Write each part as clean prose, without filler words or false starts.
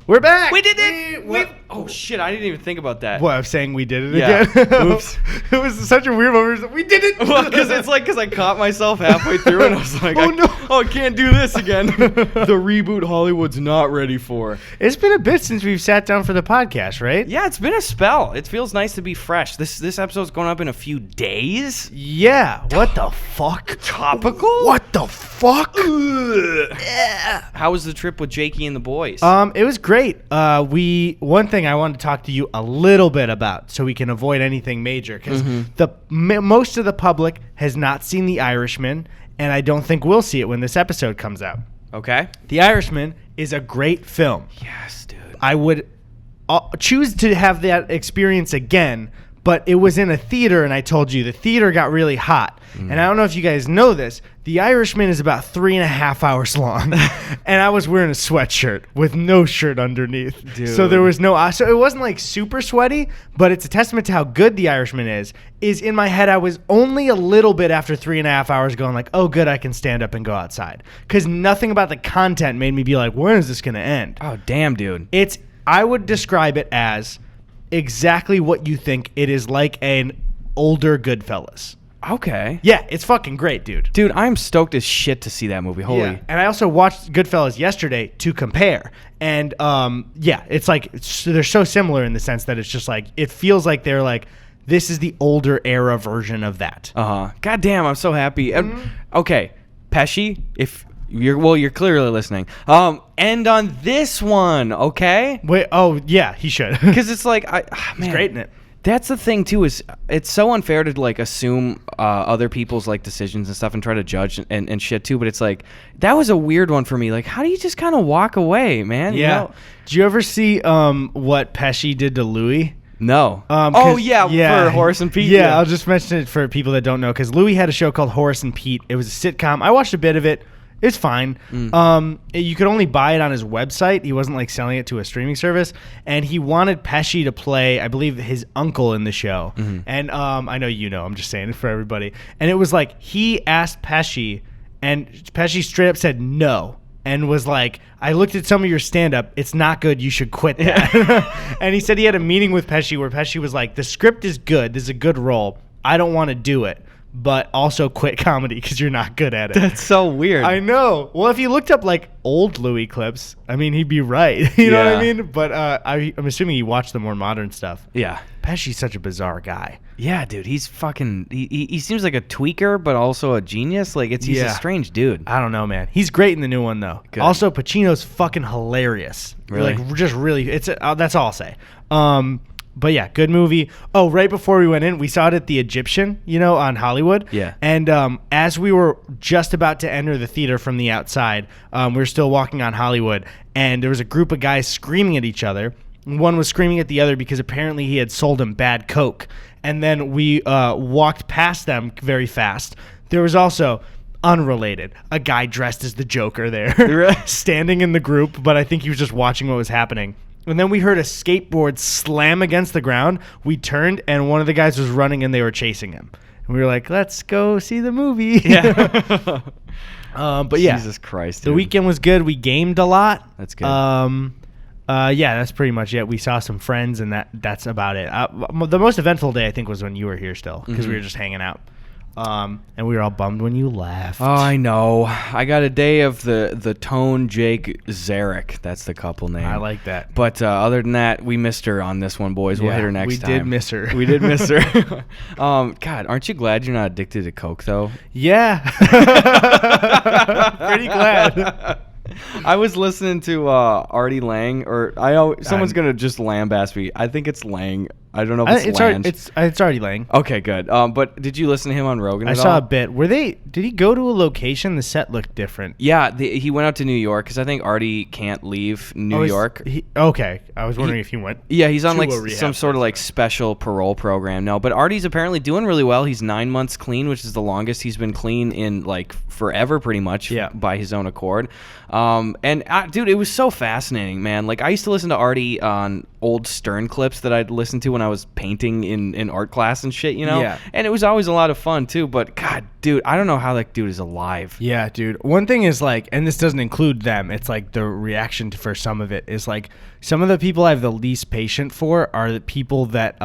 We're back. We did it. Oh shit! I didn't even think about that. What, I'm saying we did it Yeah. again? Oops. It was such a weird moment. We did it. Well, because I caught myself halfway through and I was like, Oh, no. I can't do this again. The reboot Hollywood's not ready for. It's been a bit since we've sat down for the podcast, right? Yeah, it's been a spell. It feels nice to be fresh. This episode's going up in a few days. Yeah. What the fuck? Topical? What the fuck? Yeah. How was the trip with Jakey and the boys? It was great. One thing I wanted to talk to you a little bit about, so we can avoid anything major, because most of the public has not seen The Irishman, and I don't think we'll see it when this episode comes out. Okay. The Irishman is a great film. Yes, dude. I would choose to have that experience again, but it was in a theater, and I told you the theater got really hot. And I don't know if you guys know this, The Irishman is about 3.5 hours long, and I was wearing a sweatshirt with no shirt underneath. Dude. So there was no, so it wasn't like super sweaty, but it's a testament to how good The Irishman is in my head, I was only a little bit after 3.5 hours going like, oh good, I can stand up and go outside. Because nothing about the content made me be like, when is this going to end? Oh, damn, dude. I would describe it as exactly what you think it is, like an older Goodfellas. Okay. Yeah, it's fucking great, dude. Dude, I'm stoked as shit to see that movie. Holy. Yeah. And I also watched Goodfellas yesterday to compare. And it's like they're so similar in the sense that it's just like it feels like they're like this is the older era version of that. God damn, I'm so happy. Okay, Pesci, if you're clearly listening. End on this one, okay? Wait, oh yeah, he should. Because it's like man, he's great in it. That's the thing too, is it's so unfair to like assume other people's like decisions and stuff and try to judge and shit too. But it's like that was a weird one for me. Like, how do you just kind of walk away, man? Yeah. You know? Did you ever see what Pesci did to Louie? No. For Horace and Pete. Yeah, I'll just mention it for people that don't know, because Louie had a show called Horace and Pete. It was a sitcom. I watched a bit of it. It's fine. You could only buy it on his website. He wasn't like selling it to a streaming service. And he wanted Pesci to play, I believe, his uncle in the show. And I know you know. I'm just saying it for everybody. And it was like he asked Pesci, and Pesci straight up said no. And was like, I looked at some of your stand-up. It's not good. You should quit that. And he said he had a meeting with Pesci where Pesci was like, the script is good. This is a good role. I don't want to do it. But also quit comedy because you're not good at it. That's so weird. I know. Well, if you looked up like old Louie clips, I mean, he'd be right. You know what I mean? But I'm assuming you watch the more modern stuff. Yeah. Pesci's such a bizarre guy. Yeah, dude. He's fucking. He seems like a tweaker, but also a genius. Like he's a strange dude. I don't know, man. He's great in the new one though. Good. Also, Pacino's fucking hilarious. Really? Like just really. That's all I'll say. But yeah, good movie. Oh, right before we went in, we saw it at the Egyptian, on Hollywood. Yeah. And as we were just about to enter the theater from the outside, we were still walking on Hollywood, and there was a group of guys screaming at each other. One was screaming at the other because apparently he had sold him bad coke. And then we walked past them very fast. There was also, unrelated, a guy dressed as the Joker there, standing in the group, but I think he was just watching what was happening. And then we heard a skateboard slam against the ground. We turned, and one of the guys was running, and they were chasing him. And we were like, let's go see the movie. Yeah. But yeah. Jesus Christ, dude. The weekend was good. We gamed a lot. That's good. Yeah, that's pretty much it. We saw some friends, and that's about it. The most eventful day, I think, was when you were here still, because we were just hanging out. And we were all bummed when you left. Oh, I know. I got a day of the Tone Jake Zarek. That's the couple name. I like that. But other than that, we missed her on this one, boys. We'll hit her next time. We did miss her. We did miss her. God, aren't you glad you're not addicted to Coke, though? Yeah. Pretty glad. I was listening to Artie Lang, or someone's gonna just lambaste me. I think it's Lang. I don't know if it's Lange. It's Artie Lang. Okay, good. But did you listen to him on Rogan at all? I saw a bit. Did he go to a location? The set looked different. Yeah, he went out to New York because I think Artie can't leave New York. Okay, I was wondering if he went. Yeah, he's on like some sort of like special parole program. No, but Artie's apparently doing really well. He's 9 months clean, which is the longest he's been clean in like forever, pretty much. Yeah. By his own accord. Dude, it was so fascinating, man. Like I used to listen to Artie on old Stern clips that I'd listened to when I was painting in art class and shit, you know? Yeah. And it was always a lot of fun too, but God, dude, I don't know how that dude is alive. Yeah, dude. One thing is like, and this doesn't include them, it's like the reaction for some of it is like, some of the people I have the least patient for are the people that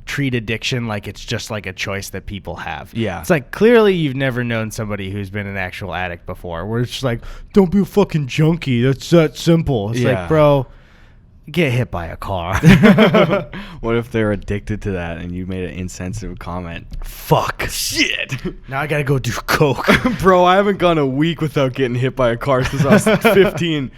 treat addiction like it's just like a choice that people have. Yeah. It's like, clearly you've never known somebody who's been an actual addict before, where it's just like, don't be a fucking junkie. That's that simple. It's like, bro, get hit by a car. What if they're addicted to that and you made an insensitive comment? Fuck. Shit. Now I gotta go do coke. Bro, I haven't gone a week without getting hit by a car since I was 15.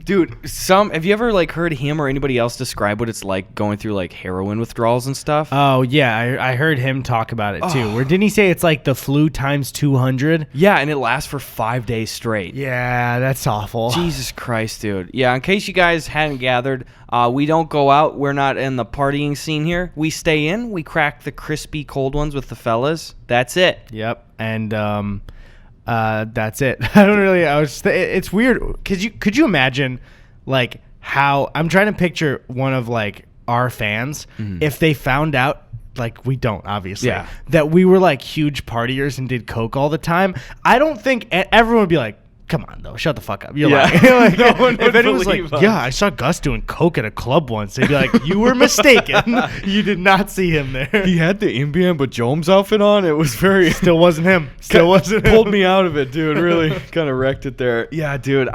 Dude, have you ever like heard him or anybody else describe what it's like going through like heroin withdrawals and stuff? Oh yeah, I heard him talk about it too. Where didn't he say it's like the flu times 200? Yeah, and it lasts for 5 days straight. Yeah, that's awful. Jesus Christ, dude. Yeah, in case you guys hadn't gathered, we don't go out. We're not in the partying scene here. We stay in. We crack the crispy cold ones with the fellas. That's it. Yep, and that's it. I don't really. It's weird because could you imagine like how I'm trying to picture one of like our fans if they found out, like we don't obviously, that we were like huge partiers and did coke all the time. I don't think everyone would be like, come on though, shut the fuck up. You're lying. Like, no one would believe like, us. Yeah, I saw Gus doing coke at a club once. They'd be like, you were mistaken. You did not see him there. He had the Ambien but Jones outfit on. It was very still wasn't him. Still wasn't him. Pulled me out of it, dude. Really kind of wrecked it there. Yeah, dude.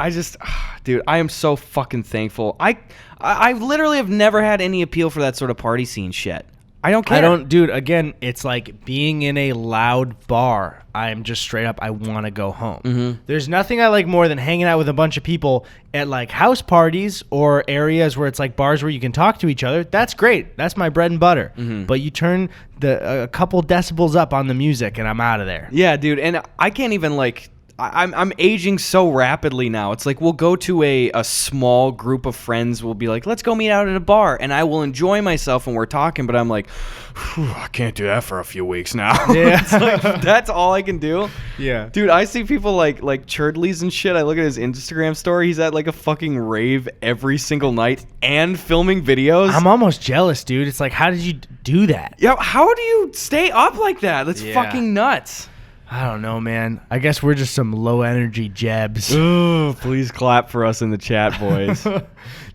Dude, I am so fucking thankful. I literally have never had any appeal for that sort of party scene shit. I don't care. Dude, again, it's like being in a loud bar. I'm just straight up, I want to go home. There's nothing I like more than hanging out with a bunch of people at like house parties or areas where it's like bars where you can talk to each other. That's great. That's my bread and butter. But you turn a couple decibels up on the music and I'm out of there. Yeah, dude. And I can't even like... I'm aging so rapidly now. It's like we'll go to a small group of friends. We'll be like, let's go meet out at a bar. And I will enjoy myself when we're talking. But I'm like, I can't do that for a few weeks now. Yeah. It's like, that's all I can do. Yeah. Dude, I see people like Churdleys and shit. I look at his Instagram story. He's at like a fucking rave every single night and filming videos. I'm almost jealous, dude. It's like, how did you do that? Yeah. How do you stay up like that? That's fucking nuts. I don't know, man. I guess we're just some low-energy jebs. Ooh, please clap for us in the chat, boys.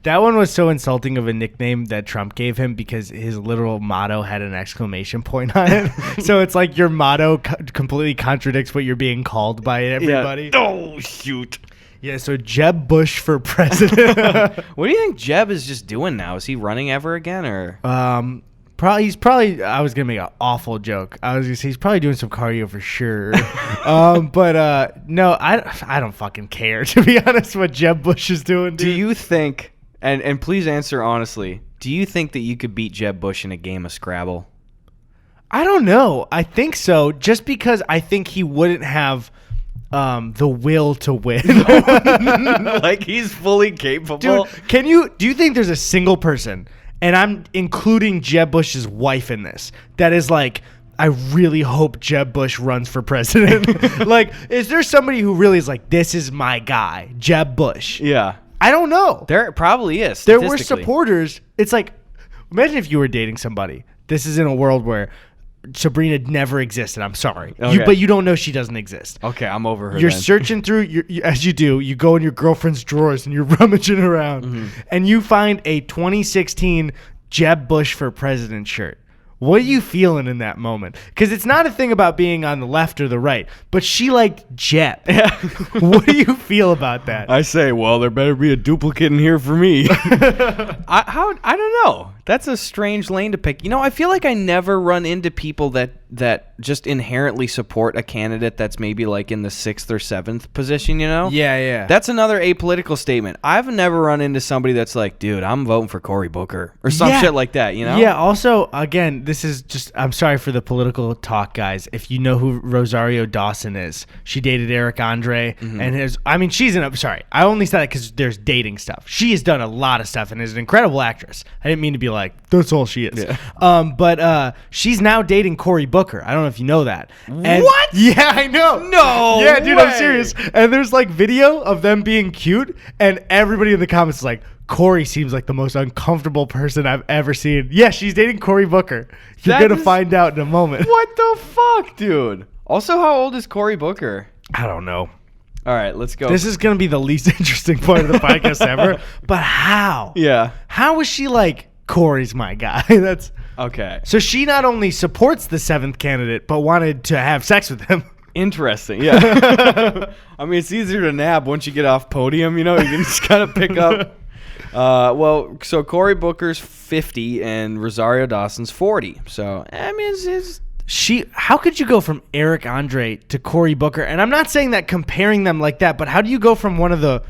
That one was so insulting of a nickname that Trump gave him because his literal motto had an exclamation point on it. So it's like your motto completely contradicts what you're being called by everybody. Yeah. Oh, shoot. Yeah, so Jeb Bush for president. What do you think Jeb is just doing now? Is he running ever again, or? He's probably. I was gonna make an awful joke. I was gonna say he's probably doing some cardio for sure. But no, I don't fucking care, to be honest. What Jeb Bush is doing. Dude. Do you think? And please answer honestly. Do you think that you could beat Jeb Bush in a game of Scrabble? I don't know. I think so, just because I think he wouldn't have the will to win. Like he's fully capable. Dude, do you think there's a single person? And I'm including Jeb Bush's wife in this. That is like, I really hope Jeb Bush runs for president. Like, is there somebody who really is like, this is my guy, Jeb Bush? Yeah. I don't know. There probably is. There were supporters. It's like, imagine if you were dating somebody. This is in a world where Sabrina never existed. I'm sorry. Okay. But you don't know she doesn't exist. Okay, I'm over her. You're searching through, as you do, you go in your girlfriend's drawers and you're rummaging around and you find a 2016 Jeb Bush for president shirt. What are you feeling in that moment? Because it's not a thing about being on the left or the right, but she liked Jeb. What do you feel about that? I say, well, there better be a duplicate in here for me. I don't know. That's a strange lane to pick. You know, I feel like I never run into people that just inherently support a candidate that's maybe like in the 6th or 7th position, you know? Yeah. That's another apolitical statement. I've never run into somebody that's like, dude, I'm voting for Cory Booker or some shit like that, you know? Yeah, also, again, this is just, I'm sorry for the political talk, guys. If you know who Rosario Dawson is, she dated Eric Andre and sorry, I only said that because there's dating stuff. She has done a lot of stuff and is an incredible actress. I didn't mean to be like, that's all she is. Yeah. But she's now dating Cory Booker. I don't know if you know that. And What? Yeah, I know. No Yeah, dude, way. I'm serious. And there's like video of them being cute, and everybody in the comments is like, Cory seems like the most uncomfortable person I've ever seen. Yeah, she's dating Cory Booker. You're going to find out in a moment. What the fuck, dude? Also, how old is Cory Booker? I don't know. All right, let's go. This is going to be the least interesting part of the podcast ever. But how? Yeah. How is she like, Cory's my guy? That's Okay. so she not only supports the 7th candidate, but wanted to have sex with him. Interesting, yeah. I mean, it's easier to nab once you get off podium, you know? You can just kind of pick up. Well, so Cory Booker's 50 and Rosario Dawson's 40. So, I mean, it's How could you go from Eric Andre to Cory Booker? And I'm not saying that comparing them like that, but how do you go from one of the,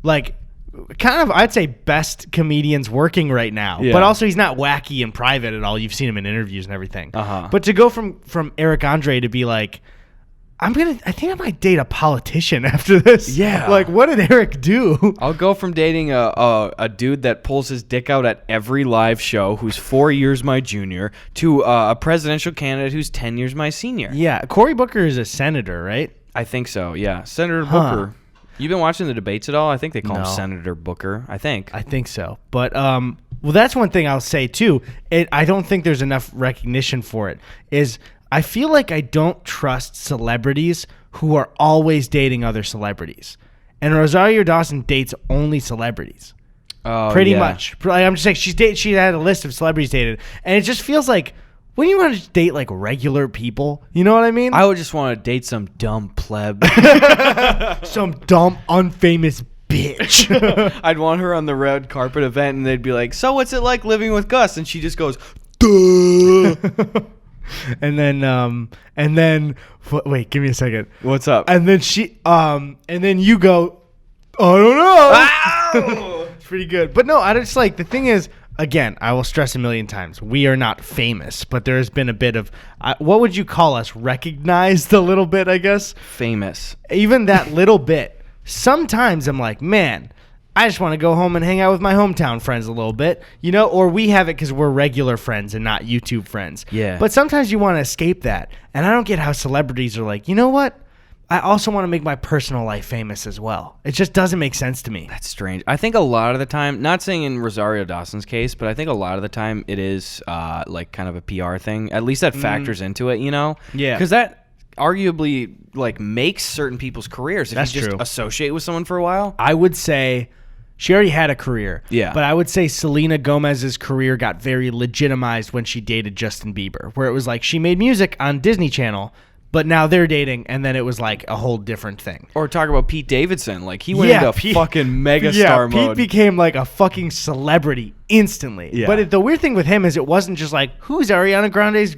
like, kind of, I'd say, best comedians working right now, Yeah. but also he's not wacky in private at all. You've seen him in interviews and everything. Uh-huh. But to go from Eric Andre to be like, I think I might date a politician after this. Yeah. Like, what did Eric do? I'll go from dating a dude that pulls his dick out at every live show who's 4 years my junior to a presidential candidate who's 10 years my senior. Yeah. Cory Booker is a senator, right? I think so, yeah. Senator Huh. Booker. You've been watching the debates at all? I think they call him No. Senator Booker, I think. I think so. But, well, that's one thing I'll say, too. I don't think there's enough recognition for it, is I feel like I don't trust celebrities who are always dating other celebrities. And Rosario Dawson dates only celebrities. Oh, Pretty yeah. much. I'm just saying, she had a list of celebrities dated. And it just feels like, when you want to date, like, regular people, you know what I mean? I would just want to date some dumb pleb. Some dumb, unfamous bitch. I'd want her on the red carpet event, and they'd be like, "So what's it like living with Gus?" And she just goes, "Duh." And then wait, give me a second. What's up? And then and then you go, I don't know. It's pretty good. But no, I just like, the thing is, again, I will stress a million times, we are not famous, but there has been a bit of, what would you call us? Recognized a little bit, I guess. Famous. Even that little bit. Sometimes I'm like, man, I just want to go home and hang out with my hometown friends a little bit, you know, or we have it because we're regular friends and not YouTube friends. Yeah. But sometimes you want to escape that. And I don't get how celebrities are like, you know what? I also want to make my personal life famous as well. It just doesn't make sense to me. That's strange. I think a lot of the time, not saying in Rosario Dawson's case, but I think a lot of the time it is like kind of a PR thing. At least that factors into it, you know? Yeah. Because that arguably like makes certain people's careers if That's you just true. associate with someone for a while. I would say she already had a career. Yeah. But I would say Selena Gomez's career got very legitimized when she dated Justin Bieber, where it was like she made music on Disney Channel, but now they're dating, and then it was like a whole different thing. Or talk about Pete Davidson. Like, he went into fucking megastar mode. Pete became like a fucking celebrity instantly. Yeah. But the weird thing with him is it wasn't just like, who's Ariana Grande's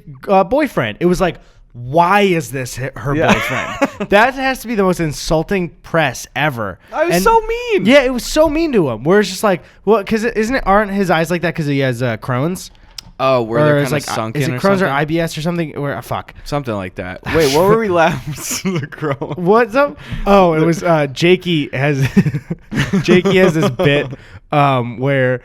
boyfriend? It was like, why is this her boyfriend? That has to be the most insulting press ever. I was so mean. Yeah, it was so mean to him. Where it's just like, well, because aren't his eyes like that because he has Crohn's? Oh, where Or they're it's kind of like, sunken is it or Crohn's something? or IBS or something? Or fuck. Something like that. Wait, what were we laughing? The crow. What's up? Oh, it was Jakey has this bit where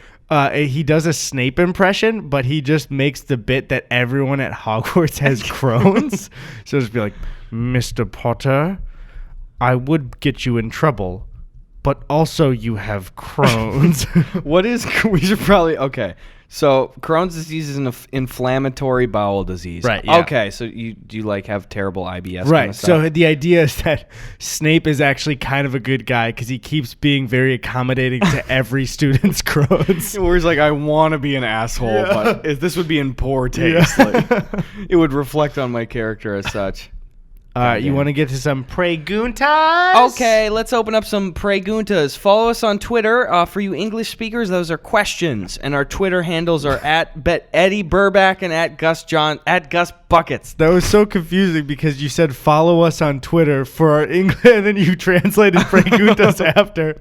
he does a Snape impression, but he just makes the bit that everyone at Hogwarts has Crohn's. So just be like, Mr. Potter, I would get you in trouble, but also you have Crohn's. What is? We should probably okay. So Crohn's disease is an inflammatory bowel disease. Right, yeah. Okay. So do you like have terrible IBS? Right. Kind of stuff? So the idea is that Snape is actually kind of a good guy because he keeps being very accommodating to every student's Crohn's. Where he's like, I want to be an asshole, Yeah. but this would be in poor taste. Like, it would reflect on my character as such. All right, you want to get to some Preguntas? Okay, let's open up some Preguntas. Follow us on Twitter. For you English speakers, those are questions, and our Twitter handles are at Eddie Burback and at Gus Buckets. That was so confusing because you said follow us on Twitter for our English, and then you translated Preguntas after.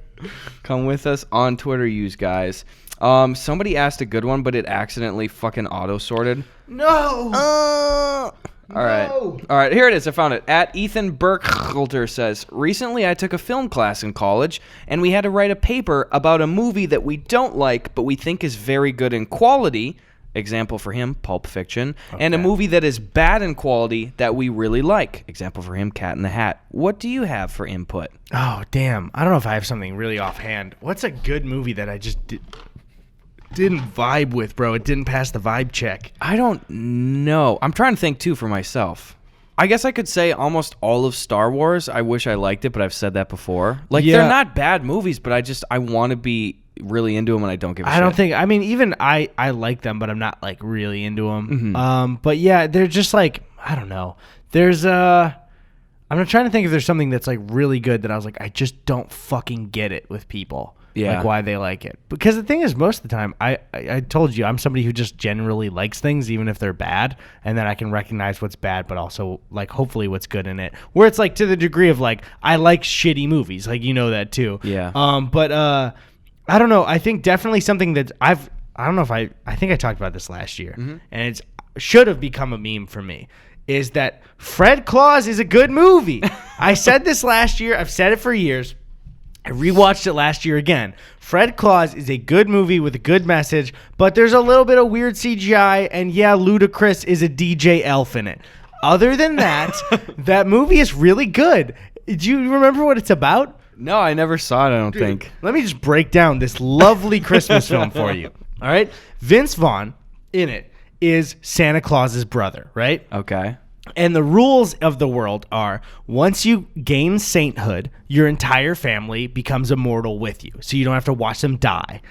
Come with us on Twitter, yous guys. Somebody asked a good one, but it accidentally fucking auto-sorted. No. All right. Here it is. I found it. At Ethan Burkhalter says, recently I took a film class in college, and we had to write a paper about a movie that we don't like, but we think is very good in quality. Example for him, Pulp Fiction. Okay. And a movie that is bad in quality that we really like. Example for him, Cat in the Hat. What do you have for input? Oh, damn. I don't know if I have something really offhand. What's a good movie that I just didn't vibe with, bro? It didn't pass the vibe check. I don't know. I'm trying to think, too, for myself. I guess I could say almost all of Star Wars. I wish I liked it, but I've said that before. Like, they're not bad movies, but I want to be really into them, and I don't give a shit. I don't think, I mean, even I like them, but I'm not, like, really into them. Mm-hmm. But, yeah, they're just, like, I don't know. There's, I'm not trying to think if there's something that's, like, really good that I was like, I just don't fucking get it with people. Yeah. Like, why they like it. Because the thing is, most of the time, I told you, I'm somebody who just generally likes things, even if they're bad, and then I can recognize what's bad, but also, like, hopefully what's good in it. Where it's, like, to the degree of, like, I like shitty movies. Like, you know that, too. Yeah. But, I don't know. I think definitely something that I don't know if I think I talked about this last year, and it should have become a meme for me, is that Fred Claus is a good movie. I said this last year. I've said it for years. I rewatched it last year again. Fred Claus is a good movie with a good message, but there's a little bit of weird CGI, and yeah, Ludacris is a DJ elf in it. Other than that, that movie is really good. Do you remember what it's about? No, I never saw it, I don't think. Let me just break down this lovely Christmas film for you. All right? Vince Vaughn in it is Santa Claus's brother, right? Okay. And the rules of the world are, once you gain sainthood, your entire family becomes immortal with you. So you don't have to watch them die.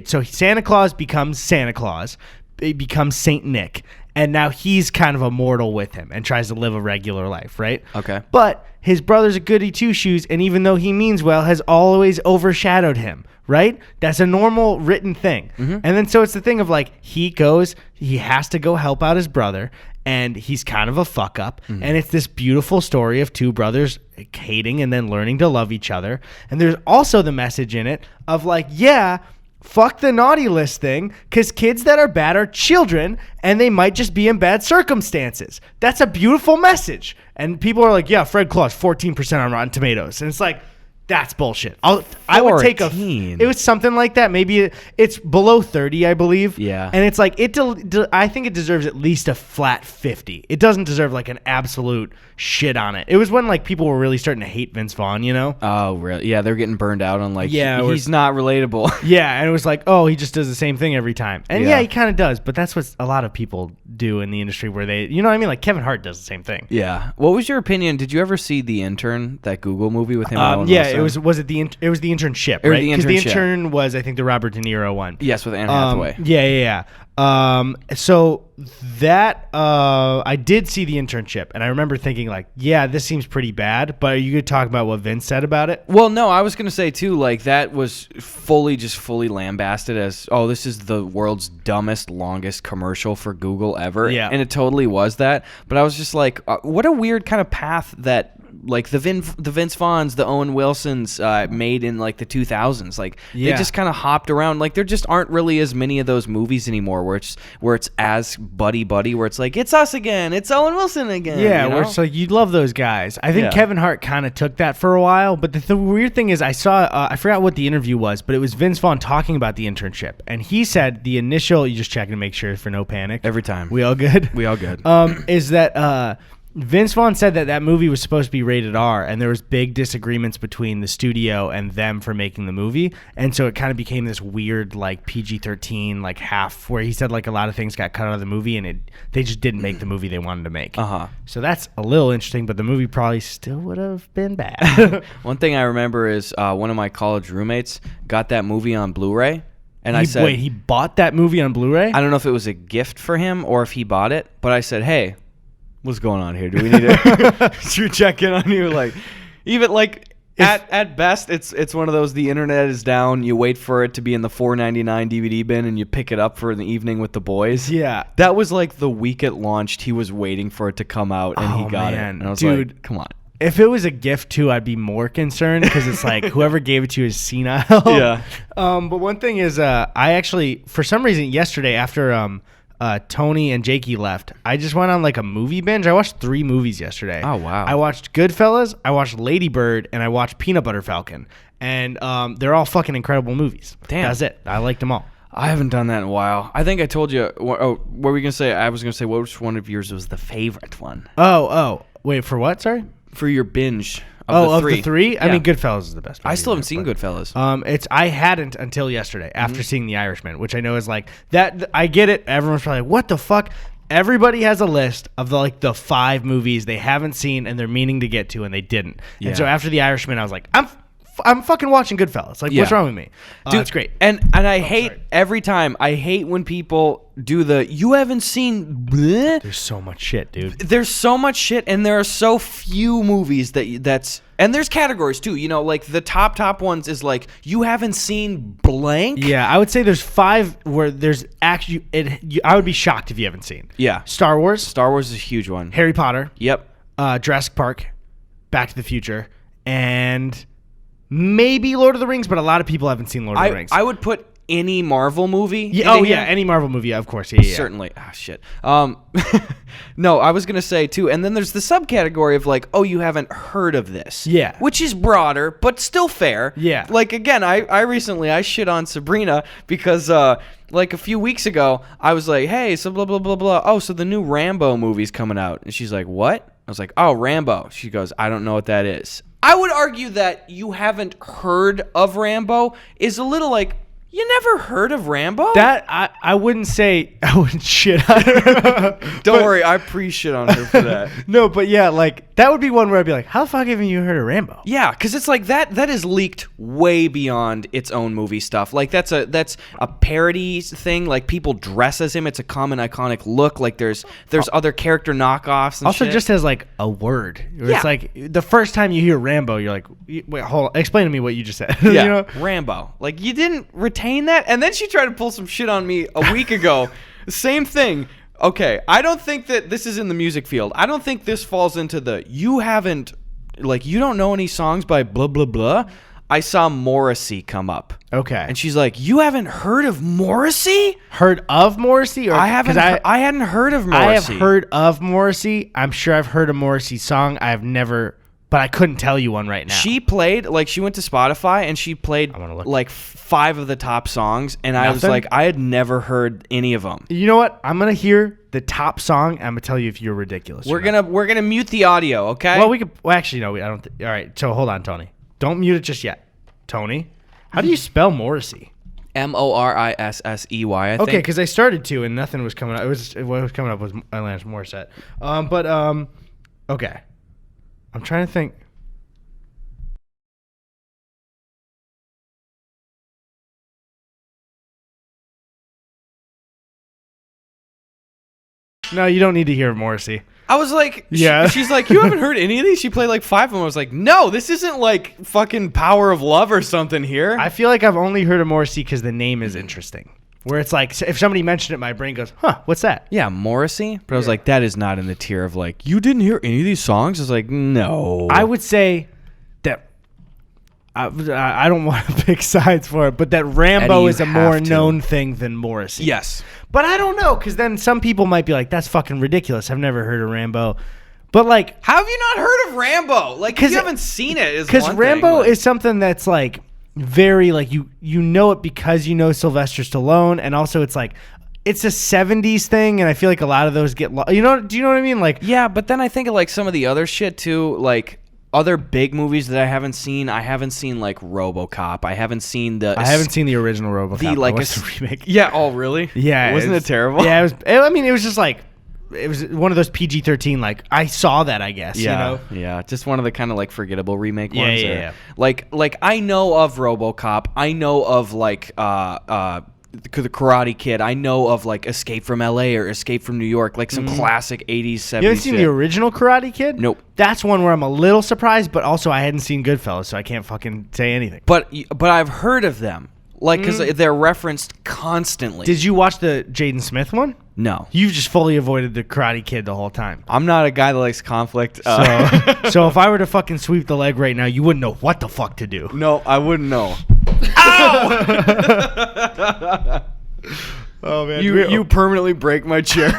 So Santa Claus becomes Santa Claus. It becomes Saint Nick. And now he's kind of immortal with him and tries to live a regular life, right? Okay. But his brother's a goody two-shoes, and even though he means well, has always overshadowed him, right? That's a normal written thing. Mm-hmm. And then so it's the thing of, like, he has to go help out his brother, and he's kind of a fuck up. Mm-hmm. And it's this beautiful story of two brothers hating and then learning to love each other. And there's also the message in it of, like, yeah, fuck the naughty list thing, because kids that are bad are children, and they might just be in bad circumstances. That's a beautiful message. And people are like, yeah, Fred Claus, 14% on Rotten Tomatoes. And it's like, that's bullshit. I would take it was something like that. Maybe it's below 30, I believe. Yeah. And it's like, I think it deserves at least a flat 50. It doesn't deserve like an absolute shit on it. It was when like people were really starting to hate Vince Vaughn, you know? Oh, really? Yeah, they're getting burned out on like, he's not relatable. Yeah, and it was like, oh, he just does the same thing every time. And yeah he kind of does, but that's what a lot of people do in the industry where they, you know what I mean? Like Kevin Hart does the same thing. Yeah. What was your opinion? Did you ever see The Intern, that Google movie with him? Yeah, it was the Internship, right? Because The Intern was, I think, the Robert De Niro one. Yes, with Anne Hathaway. Yeah. So that I did see The Internship, and I remember thinking like, yeah, this seems pretty bad. But are you going to talk about what Vince said about it? Well, no, I was going to say too, like that was fully lambasted as, oh, this is the world's dumbest, longest commercial for Google ever. Yeah, and it totally was that. But I was just like, what a weird kind of path that. Like the Vince Vaughns, the Owen Wilsons made in like the 2000s. Like they just kind of hopped around. Like there just aren't really as many of those movies anymore where it's as buddy where it's like it's us again, it's Owen Wilson again. Yeah, you know? Where it's like you'd love those guys. I think Kevin Hart kind of took that for a while. But the weird thing is, I saw I forgot what the interview was, but it was Vince Vaughn talking about The Internship, and he said the initial. You just checking to make sure for no panic every time. We all good? We all good. Is that Vince Vaughn said that movie was supposed to be rated R, and there was big disagreements between the studio and them for making the movie, and so it kind of became this weird like PG-13 like half, where he said like a lot of things got cut out of the movie, and they just didn't make the movie they wanted to make. So that's a little interesting, but the movie probably still would have been bad. One thing I remember is one of my college roommates got that movie on Blu-ray. And I said, wait, he bought that movie on Blu-ray? I don't know if it was a gift for him or if he bought it, but I said, hey, what's going on here? Do we need to should we check in on you? Like, even like at best, it's one of those, the internet is down. You wait for it to be in the $4.99 DVD bin, and you pick it up for the evening with the boys. Yeah, that was like the week it launched. He was waiting for it to come out, and he got it. And I was like, come on. If it was a gift too, I'd be more concerned, because it's like whoever gave it to you is senile. Yeah. But one thing is, I actually, for some reason, yesterday after Tony and Jakey left, I just went on like a movie binge. I watched 3 movies yesterday. Oh, wow. I watched Goodfellas, I watched Lady Bird, and I watched Peanut Butter Falcon. And they're all fucking incredible movies. Damn. That's it. I liked them all. I haven't done that in a while. I think I told you. Oh, what were we gonna say? I was gonna say, which one of yours was the favorite one? Oh, wait, for what? Sorry. For your binge. Of the 3? Yeah. I mean, Goodfellas is the best. I still haven't seen Goodfellas. I hadn't until yesterday after seeing The Irishman, which I know is like that. I get it. Everyone's probably like, what the fuck? Everybody has a list of the 5 movies they haven't seen and they're meaning to get to and they didn't. Yeah. And so after The Irishman, I was like, I'm fucking watching Goodfellas. Like, what's wrong with me? Dude, it's great. And I hate every time. I hate when people do you haven't seen. Bleh? There's so much shit, dude. There's so much shit, and there are so few movies that's. And there's categories too. You know, like the top ones is like you haven't seen blank. Yeah, I would say there's 5 where there's actually. I would be shocked if you haven't seen. Yeah. Star Wars. Star Wars is a huge one. Harry Potter. Yep. Jurassic Park, Back to the Future, and maybe Lord of the Rings, but a lot of people haven't seen Lord of the Rings. I would put any Marvel movie. Yeah, any Marvel movie, of course. Yeah. Certainly. Ah, shit. No, I was gonna say too, and then there's the subcategory of like, oh, you haven't heard of this. Yeah. Which is broader, but still fair. Yeah. Like again, I recently shit on Sabrina because like a few weeks ago, I was like, hey, so blah blah blah blah. Oh, so the new Rambo movie's coming out, and she's like, what? I was like, oh, Rambo. She goes, I don't know what that is. I would argue that you haven't heard of Rambo is a little like, you never heard of Rambo? That I wouldn't say I wouldn't shit on her. Don't worry, I pre-shit on her for that. No, but yeah, like that would be one where I'd be like, how the fuck haven't you heard of Rambo? Yeah, because it's like that is leaked way beyond its own movie stuff. Like that's a parody thing. Like people dress as him. It's a common iconic look. Like there's other character knockoffs and also shit. Just as like a word. Yeah. It's like the first time you hear Rambo, you're like, wait, hold on. Explain to me what you just said. Yeah, You know? Rambo. Like you didn't retain that, and then she tried to pull some shit on me a week ago. Same thing. Okay, I don't think that this is in the music field. I don't think this falls into you don't know any songs by blah blah blah. I saw Morrissey come up. Okay. And she's like, you haven't heard of Morrissey? Heard of Morrissey? Or I haven't. I hadn't heard of Morrissey. I have heard of Morrissey. I'm sure I've heard a Morrissey song. I have never. But I couldn't tell you one right now. She played, she went to Spotify and she played like 5 of the top songs. And I was like, I had never heard any of them. You know what? I'm going to hear the top song. I'm going to tell you if you're ridiculous. We're going to mute the audio, okay? Well, actually, no. I don't. All right. So hold on, Tony. Don't mute it just yet. Tony, how do you spell Morrissey? Morissey, I think. Okay, because I started to and nothing was coming up. What was coming up was Alanis Morissette. Okay. I'm trying to think. No, you don't need to hear Morrissey. I was like, yeah. She's like, you haven't heard any of these? She played like 5 of them. I was like, no, this isn't like fucking Power of Love or something here. I feel like I've only heard of Morrissey because the name is interesting. Where it's like, if somebody mentioned it, my brain goes, huh, what's that? Yeah, Morrissey. But I was like, that is not in the tier of like, you didn't hear any of these songs? I was like, no. I would say that, I don't want to pick sides for it, but that Rambo Eddie, is a more known thing than Morrissey. Yes. But I don't know, because then some people might be like, that's fucking ridiculous. I've never heard of Rambo. But like, how have you not heard of Rambo? Like, because you haven't seen it is one thing. Because Rambo is something that's like, very like you know it because you know Sylvester Stallone, and also it's like it's a 70s thing, and I feel like a lot of those get do you know what I mean? Like, yeah, but then I think of like some of the other shit too, like other big movies that I haven't seen like RoboCop. I haven't seen the original RoboCop. The remake. Yeah. Oh, really? Yeah. Wasn't it terrible? Yeah. It was just like. It was one of those PG-13, like, I saw that, I guess, you know? Yeah, just one of the kind of, like, forgettable remake ones. Yeah. Like, I know of RoboCop. I know of, like, the Karate Kid. I know of, like, Escape from L.A. or Escape from New York, like some classic 80s, 70s You haven't seen the original Karate Kid? Nope. That's one where I'm a little surprised, but also I hadn't seen Goodfellas, so I can't fucking say anything. But I've heard of them. Like, because they're referenced constantly. Did you watch the Jaden Smith one? No. You've just fully avoided the Karate Kid the whole time. I'm not a guy that likes conflict. So if I were to fucking sweep the leg right now, you wouldn't know what the fuck to do. No, I wouldn't know. Ow! Oh man, you permanently break my chair.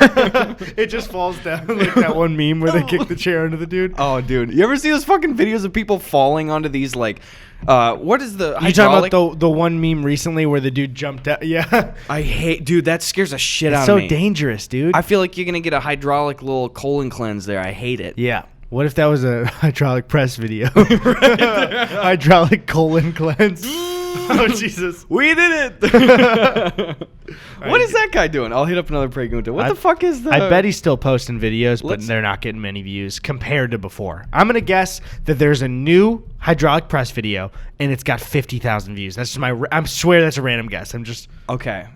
It just falls down like that one meme where they kick the chair into the dude. Oh, dude, you ever see those fucking videos of people falling onto these like, what is the? You talking about the one meme recently where the dude jumped out? Yeah, I hate, dude. That scares the shit out of me. So dangerous, dude. I feel like you're gonna get a hydraulic little colon cleanse there. I hate it. Yeah. What if that was a hydraulic press video? Hydraulic colon cleanse. Oh, Jesus. We did it. What is that guy doing? I'll hit up another Pregunta. What the fuck is that? I bet he's still posting videos, but they're not getting many views compared to before. I'm going to guess that there's a new hydraulic press video, and it's got 50,000 views. That's just I swear that's a random guess. I'm just... Okay.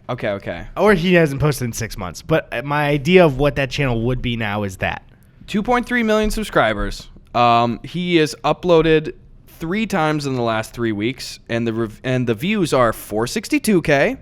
Or he hasn't posted in 6 months. But my idea of what that channel would be now is that. 2.3 million subscribers. He has uploaded 3 times in the last 3 weeks, and the views are 462K.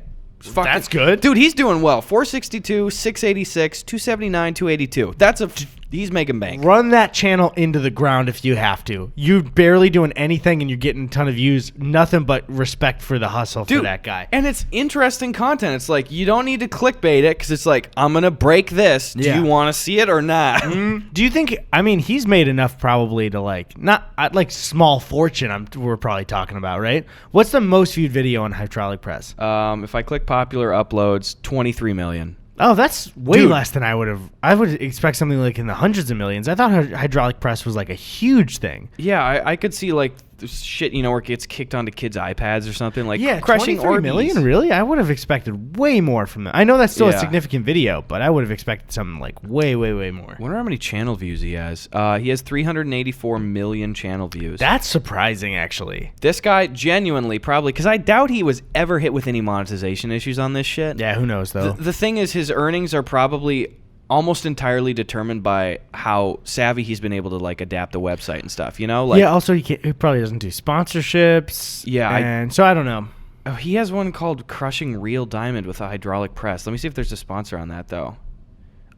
That's good, dude. He's doing well. 462, 686, 279, 282. He's making bank. Run that channel into the ground if you have to. You're barely doing anything and you're getting a ton of views. Nothing but respect for the hustle for that guy. And it's interesting content. It's like, you don't need to clickbait it because it's like, I'm going to break this. Do you want to see it or not? Do you think, he's made enough probably to not small fortune we're probably talking about, right? What's the most viewed video on hydraulic press? If I click popular uploads, 23 million. Oh, that's way less than I would have. I would expect something like in the hundreds of millions. I thought hydraulic press was like a huge thing. Yeah, I could see like shit, where it gets kicked onto kids' iPads or something. Like crushing 23 million, really? I would have expected way more from that. I know that's still a significant video, but I would have expected something like way more. I wonder how many channel views he has. He has 384 million channel views. That's surprising, actually. This guy genuinely probably, because I doubt he was ever hit with any monetization issues on this shit. Yeah, who knows, though? The thing is, his earnings are probably almost entirely determined by how savvy he's been able to adapt the website and stuff, also he probably doesn't do sponsorships. Yeah, so I don't know. Oh, he has one called Crushing Real Diamond with a hydraulic press. Let me see if there's a sponsor on that though.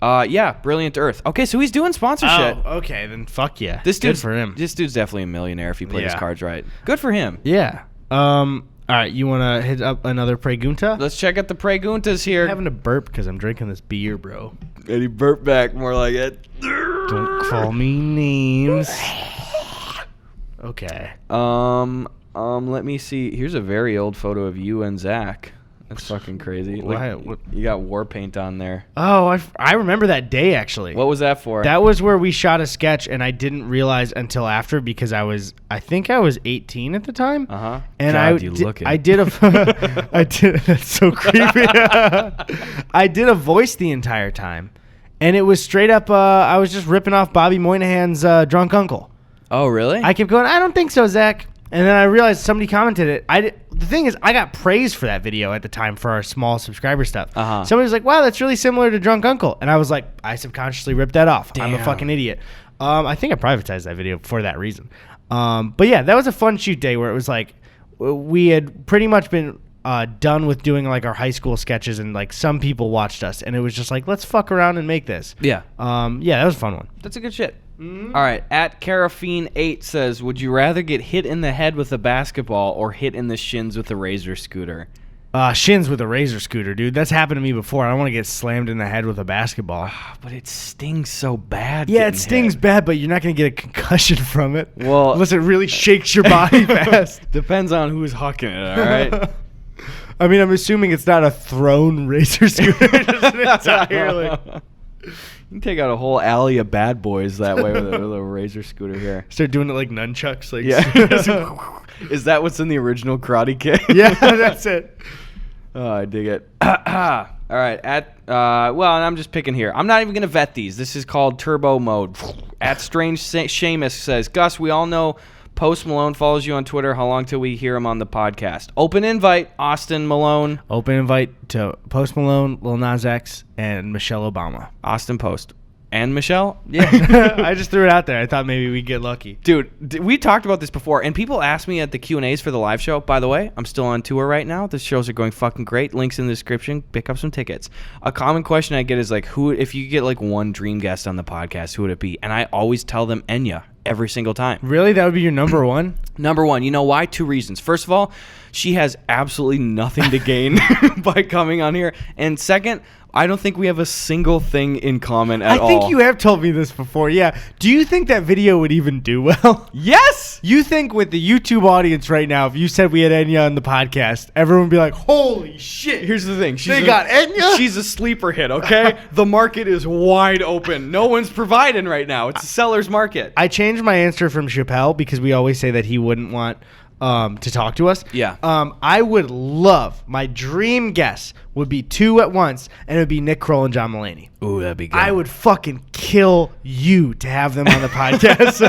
Yeah, Brilliant Earth. Okay, so he's doing sponsorship. Oh, okay, then fuck yeah. Good for him. This dude's definitely a millionaire if he played his cards right. Good for him. Yeah. All right, you want to hit up another Pregunta? Let's check out the Preguntas here. I'm having to burp because I'm drinking this beer, bro. And he burped back more like it. Don't call me names. Okay. Let me see. Here's a very old photo of you and Zach. That's fucking crazy. What? You got war paint on there. Oh, I remember that day, actually. What was that for? That was where we shot a sketch, and I didn't realize until after because I think I was 18 at the time. Uh-huh. And I did that's so creepy. I did a voice the entire time, and it was straight up, I was just ripping off Bobby Moynihan's Drunk Uncle. Oh, really? I kept going, I don't think so, Zach. And then I realized somebody commented it. The thing is, I got praise for that video at the time for our small subscriber stuff. Uh-huh. Somebody was like, wow, that's really similar to Drunk Uncle. And I was like, I subconsciously ripped that off. Damn. I'm a fucking idiot. I think I privatized that video for that reason. But yeah, that was a fun shoot day where it was like, we had pretty much been done with doing our high school sketches, and some people watched us, and it was just like, let's fuck around and make this. Yeah. Yeah, that was a fun one. That's a good shit. Mm-hmm. All right, at Carafine8 says, would you rather get hit in the head with a basketball or hit in the shins with a razor scooter? Shins with a razor scooter, dude. That's happened to me before. I don't want to get slammed in the head with a basketball. But it stings so bad. Yeah, it stings bad, but you're not going to get a concussion from it. Well, unless it really shakes your body fast. Depends on who's hucking it, all right? I'm assuming it's not a thrown razor scooter. Just entirely. You can take out a whole alley of bad boys that way with a little razor scooter here. Start doing it like nunchucks. Yeah. Is that what's in the original Karate Kid? Yeah, that's it. Oh, I dig it. All right. And I'm just picking here. I'm not even going to vet these. This is called Turbo Mode. At Strange Seamus says, Gus, we all know Post Malone follows you on Twitter. How long till we hear him on the podcast? Open invite, Austin Malone. Open invite to Post Malone, Lil Nas X, and Michelle Obama. Austin Post. And Michelle? Yeah. I just threw it out there. I thought maybe we'd get lucky. Dude, we talked about this before, and people ask me at the Q&As for the live show. By the way, I'm still on tour right now. The shows are going fucking great. Links in the description. Pick up some tickets. A common question I get is who, if you get one dream guest on the podcast, who would it be? And I always tell them Enya. every single time. Really? That would be your number one? Number one. You know why? 2 reasons. First of all, she has absolutely nothing to gain by coming on here. And second, I don't think we have a single thing in common at all. I think you have told me this before. Yeah. Do you think that video would even do well? Yes. You think with the YouTube audience right now, if you said we had Enya on the podcast, everyone would be like, holy shit. Here's the thing. They got Enya? She's a sleeper hit, okay? The market is wide open. No one's providing right now. It's a seller's market. I changed my answer from Chappelle because we always say that he wouldn't want to talk to us. Yeah. I would love, my dream guess would be 2 at once, and it would be Nick Kroll and John Mulaney. Ooh, that'd be good. I would fucking kill you to have them on the podcast.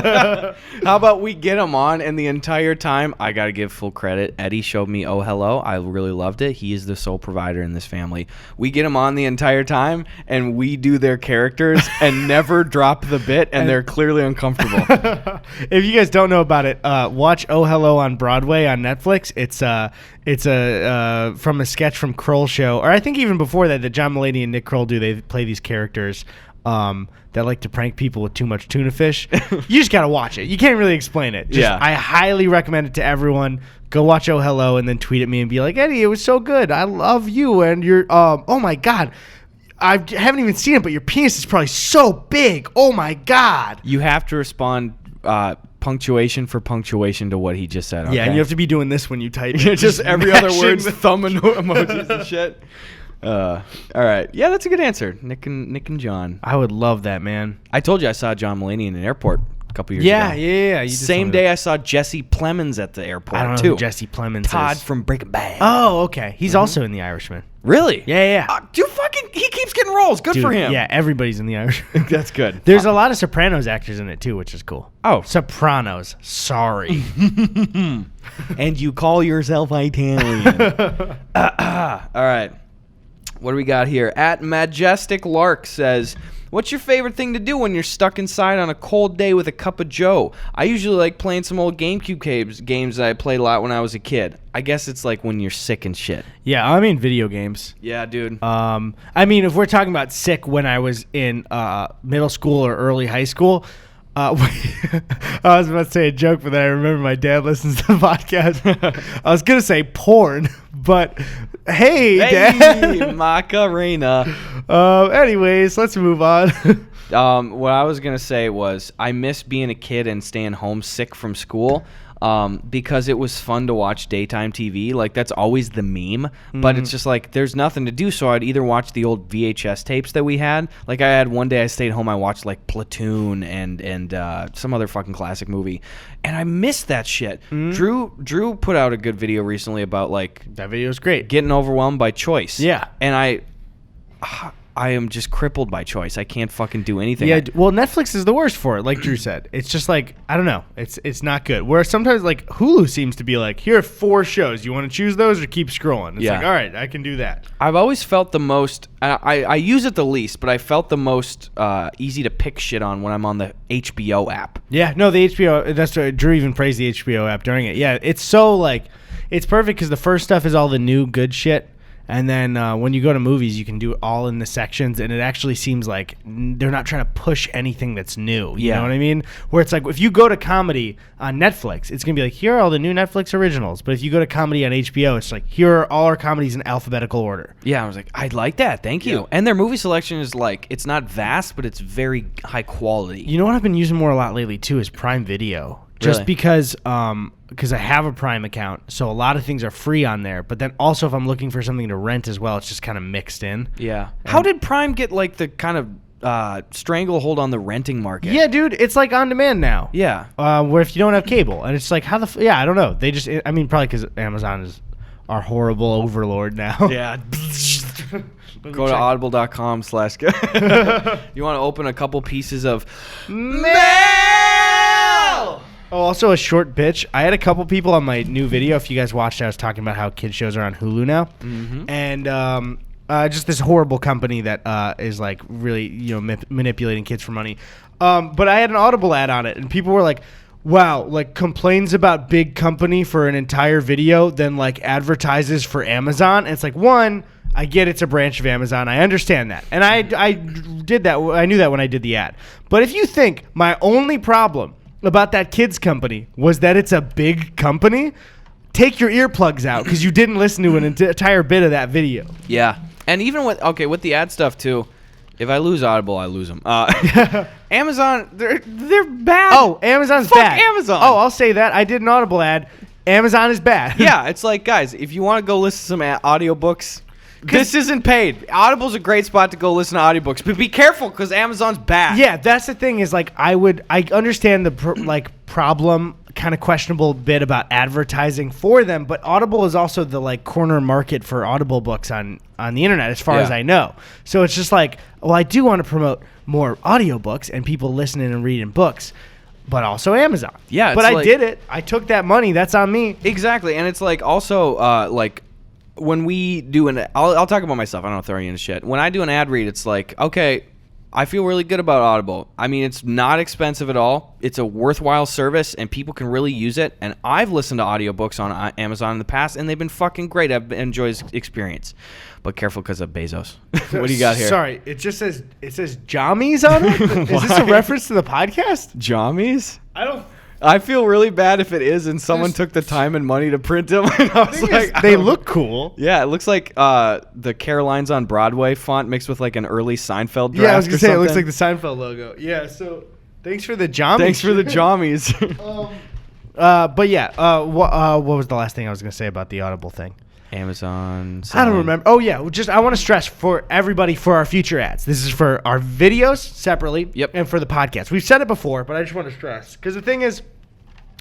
How about we get them on, and the entire time, I got to give full credit. Eddie showed me Oh Hello. I really loved it. He is the sole provider in this family. We get them on the entire time, and we do their characters and never drop the bit, and they're clearly uncomfortable. If you guys don't know about it, watch Oh Hello on Broadway on Netflix. It's from a sketch from Kroll show, or I think even before that John Mulaney and Nick Kroll do. They play these characters that like to prank people with too much tuna fish. You just gotta watch it. You can't really explain it. Yeah. I highly recommend it to everyone. Go watch Oh Hello and then tweet at me and be like, Eddie, it was so good. I love you and your oh my god. I haven't even seen it, but your penis is probably so big. Oh my god. You have to respond punctuation for punctuation to what he just said. Okay? Yeah, and you have to be doing this when you type it. just every other word's thumb and emojis and shit. All right. Yeah, that's a good answer. Nick and John. I would love that, man. I told you I saw John Mulaney in an airport a couple years ago. Yeah. Same day I saw Jesse Plemons at the airport, I don't know too. who Jesse Plemons Todd is. from Breaking Bad. Oh, okay. He's also in The Irishman. Really? Yeah. Dude, he keeps getting roles. Good Dude, for him. Yeah, everybody's in The Irishman. That's good. There's a lot of Sopranos actors in it, too, which is cool. Oh. Sopranos. Sorry. And you call yourself Italian. All right. What do we got here? At Majestic Lark says, what's your favorite thing to do when you're stuck inside on a cold day with a cup of joe? I usually like playing some old GameCube games that I played a lot when I was a kid. I guess it's like when you're sick and shit. Yeah, I mean video games. Yeah, dude. I mean, if we're talking about sick when I was in middle school or early high school, I was about to say a joke, but then I remember my dad listens to the podcast. I was going to say porn, but hey Dad. Macarena. Anyways, let's move on. What I was going to say was I miss being a kid and staying home sick from school. Because it was fun to watch daytime TV. Like, that's always the meme. But it's just like, there's nothing to do. So I'd either watch the old VHS tapes that we had. Like, I had one day I stayed home, I watched, like, Platoon and some other fucking classic movie. And I missed that shit. Drew put out a good video recently about, like... That video is great. Getting overwhelmed by choice. Yeah. And I am just crippled by choice. I can't fucking do anything. Yeah, well, Netflix is the worst for it, like Drew said. It's just like, I don't know. It's not good. Where sometimes, like, Hulu seems to be like, here are 4 shows. You want to choose those or keep scrolling? It's like, all right, I can do that. I've always felt the most, I use it the least, but I felt the most easy to pick shit on when I'm on the HBO app. Yeah, no, the HBO, that's what Drew even praised the HBO app during it. Yeah, it's so, like, it's perfect because the first stuff is all the new good shit. And then when you go to movies, you can do it all in the sections, and it actually seems like they're not trying to push anything that's new. You know what I mean? Where it's like, if you go to comedy on Netflix, it's going to be like, here are all the new Netflix originals. But if you go to comedy on HBO, it's like, here are all our comedies in alphabetical order. Yeah, I was like, I like that. Thank you. Yeah. And their movie selection is like, it's not vast, but it's very high quality. You know what I've been using more a lot lately, too, is Prime Video. Just because I have a Prime account, so a lot of things are free on there. But then also if I'm looking for something to rent as well, it's just kind of mixed in. Yeah. How did Prime get like the kind of stranglehold on the renting market? Yeah, dude, it's like on demand now. Yeah. Where if you don't have cable, and it's like how yeah, I don't know. They just, I mean, probably because Amazon is our horrible overlord now. Yeah. Go to audible.com/ You want to open a couple pieces of mail. Oh, also a short bitch. I had a couple people on my new video. If you guys watched, I was talking about how kid shows are on Hulu now, and just this horrible company that is like really manipulating kids for money. But I had an Audible ad on it, and people were like, "Wow, like complains about big company for an entire video, then like advertises for Amazon." And it's like, one, I get it's a branch of Amazon. I understand that, and I did that. I knew that when I did the ad. But if you think my only problem about that kids company was that it's a big company. Take your earplugs out because you didn't listen to an entire bit of that video. Yeah. And even with the ad stuff too, if I lose Audible, I lose them. Amazon, they're bad. Oh, Amazon's Fuck bad. Amazon. Oh, I'll say that. I did an Audible ad. Amazon is bad. Yeah, it's like, guys, if you want to go listen to some audiobooks, this isn't paid. Audible's a great spot to go listen to audiobooks, but be careful because Amazon's bad. Yeah, that's the thing is like I understand the problem, kind of questionable bit about advertising for them, but Audible is also the like corner market for Audible books on the internet as far as I know. So it's just like, well, I do want to promote more audiobooks and people listening and reading books, but also Amazon. Yeah, but I did it. I took that money. That's on me. Exactly, and it's like also like when we do I'll talk about myself. I don't throw you into shit. When I do an ad read, it's like, okay, I feel really good about Audible. I mean, it's not expensive at all. It's a worthwhile service, and people can really use it. And I've listened to audiobooks on Amazon in the past, and they've been fucking great. I've enjoyed the experience. But careful because of Bezos. What do you got here? Sorry, it says Jammies on it? Is this a reference to the podcast? Jammies? I feel really bad if it is, and someone took the time and money to print them. And I was like, they look cool. Yeah, it looks like the Carolines on Broadway font mixed with like an early Seinfeld draft. Yeah, I was gonna say something. it looks like the Seinfeld logo. Yeah, so thanks for the Jammies. Thanks for the Jammies. But yeah, what was the last thing I was gonna say about the Audible thing? Amazon. I don't remember. Oh yeah, I want to stress for everybody for our future ads. This is for our videos separately, and for the podcast. We've said it before, but I just want to stress because the thing is,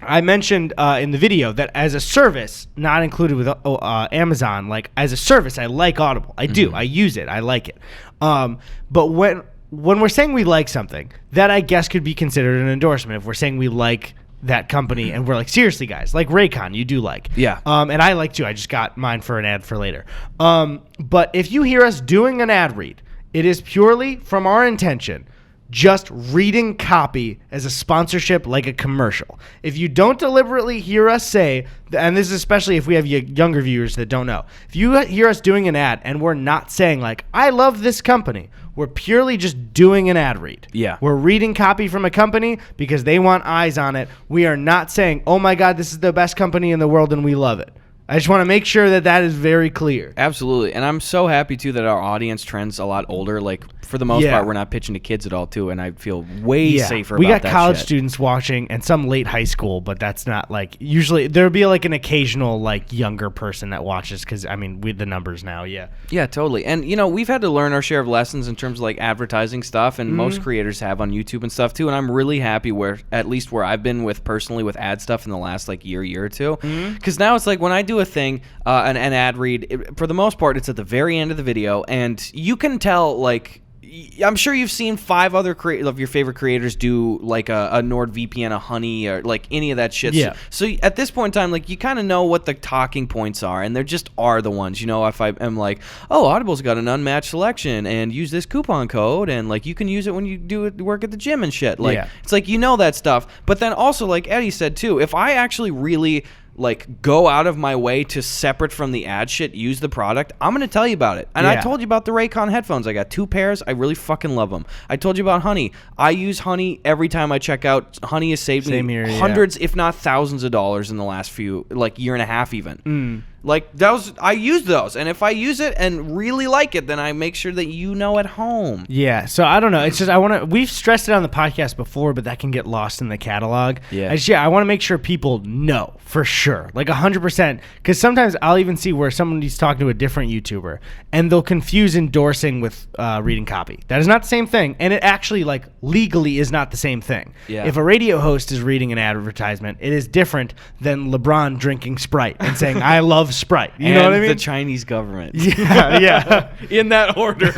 I mentioned in the video that as a service, not included with Amazon, like as a service, I like Audible. I do. I use it. I like it. But when we're saying we like something, that I guess could be considered an endorsement. If we're saying we like that company and we're like, seriously guys, like Raycon you do like, and I like too. I just got mine for an ad for later. But if you hear us doing an ad read, it is purely from our intention, just reading copy as a sponsorship, like a commercial. If you don't deliberately hear us say, and this is especially if we have younger viewers that don't know, if you hear us doing an ad and we're not saying like, I love this company, we're purely just doing an ad read. Yeah. We're reading copy from a company because they want eyes on it. We are not saying, oh my God, this is the best company in the world and we love it. I just want to make sure that is very clear. Absolutely. And I'm so happy, too, that our audience trends a lot older. Like, for the most part, we're not pitching to kids at all, too, and I feel way safer about that. We got college students watching and some late high school, but that's not, like, usually there'll be, like, an occasional, like, younger person that watches because, I mean, with the numbers now, Yeah, totally. And, you know, we've had to learn our share of lessons in terms of, like, advertising stuff, and most creators have on YouTube and stuff, too, and I'm really happy at least where I've been personally with ad stuff in the last, like, year or two. Because now it's like when I do a thing, an ad read, for the most part, it's at the very end of the video, and you can tell, like, I'm sure you've seen 5 other of your favorite creators do like a NordVPN, a Honey, or like any of that shit. Yeah. So at this point in time, like you kind of know what the talking points are, and there just are the ones. You know, if I am like, oh, Audible's got an unmatched selection, and use this coupon code, and like you can use it when you work at the gym and shit. Like it's like you know that stuff. But then also, like Eddie said too, if I actually really like go out of my way to separate from the ad shit, use the product, I'm going to tell you about it. And I told you about the Raycon headphones. I got 2 pairs. I really fucking love them. I told you about Honey. I use Honey every time I check out. Honey has saved me hundreds, if not thousands of dollars in the last year and a half even. Like those, I use those, and if I use it and really like it, then I make sure that you know at home. Yeah, so I don't know. It's just we've stressed it on the podcast before, but that can get lost in the catalog. Yeah, I want to make sure people know for sure, like 100%, because sometimes I'll even see where somebody's talking to a different YouTuber, and they'll confuse endorsing with reading copy. That is not the same thing, and it actually like legally is not the same thing. Yeah. If a radio host is reading an advertisement, it is different than LeBron drinking Sprite and saying I love Sprite. You know what I mean? The Chinese government. Yeah. In that order.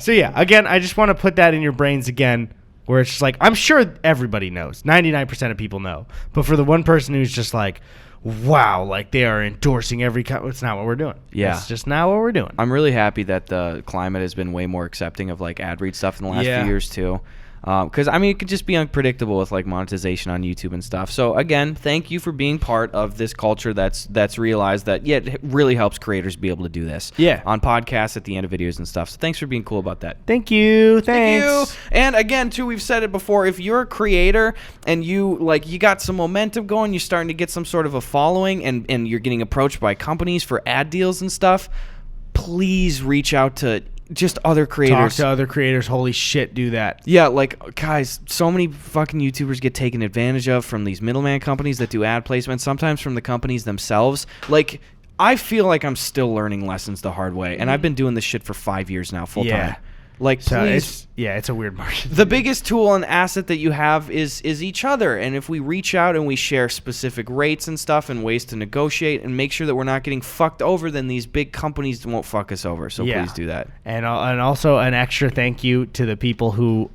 So yeah, again, I just want to put that in your brains again, where it's just like, I'm sure everybody knows. 99% of people know. But for the one person who's just like, wow, like they are endorsing every it's not what we're doing. Yeah. It's just not what we're doing. I'm really happy that the climate has been way more accepting of like ad read stuff in the last few years too. Because, I mean, it could just be unpredictable with, like, monetization on YouTube and stuff. So, again, thank you for being part of this culture that's realized that, yeah, it really helps creators be able to do this. Yeah. On podcasts at the end of videos and stuff. So, thanks for being cool about that. Thank you. Thanks. Thank you. And, again, too, we've said it before. If you're a creator and you got some momentum going, you're starting to get some sort of a following, and you're getting approached by companies for ad deals and stuff, please reach out to just other creators. Talk to other creators. Holy shit, do that. Yeah, like, guys, so many fucking YouTubers get taken advantage of from these middleman companies that do ad placement, sometimes from the companies themselves. Like, I feel like I'm still learning lessons the hard way, and I've been doing this shit for 5 years now, full time. Like, So please. it's a weird market. The biggest tool and asset that you have is each other. And if we reach out and we share specific rates and stuff and ways to negotiate and make sure that we're not getting fucked over, then these big companies won't fuck us over. So please do that. And also an extra thank you to the people who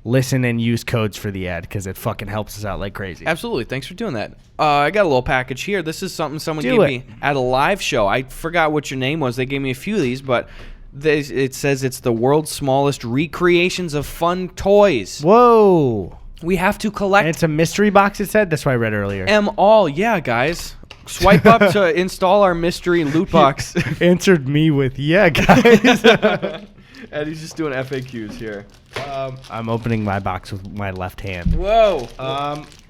listen and use codes for the ad, because it fucking helps us out like crazy. Absolutely. Thanks for doing that. I got a little package here. This is something someone gave me at a live show. I forgot what your name was. They gave me a few of these, but it says it's the world's smallest recreations of fun toys. Whoa. We have to collect. And it's a mystery box, it said? That's what I read earlier. all. Yeah, guys. Swipe up to install our mystery loot box. Answered me with, yeah, guys. Eddie's just doing FAQs here. I'm opening my box with my left hand. Whoa.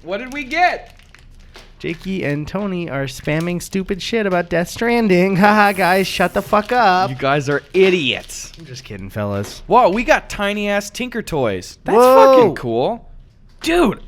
What did we get? Jakey and Tony are spamming stupid shit about Death Stranding. Haha, guys, shut the fuck up. You guys are idiots. I'm just kidding, fellas. Whoa, we got tiny ass Tinker Toys. That's Whoa. fucking cool. Dude,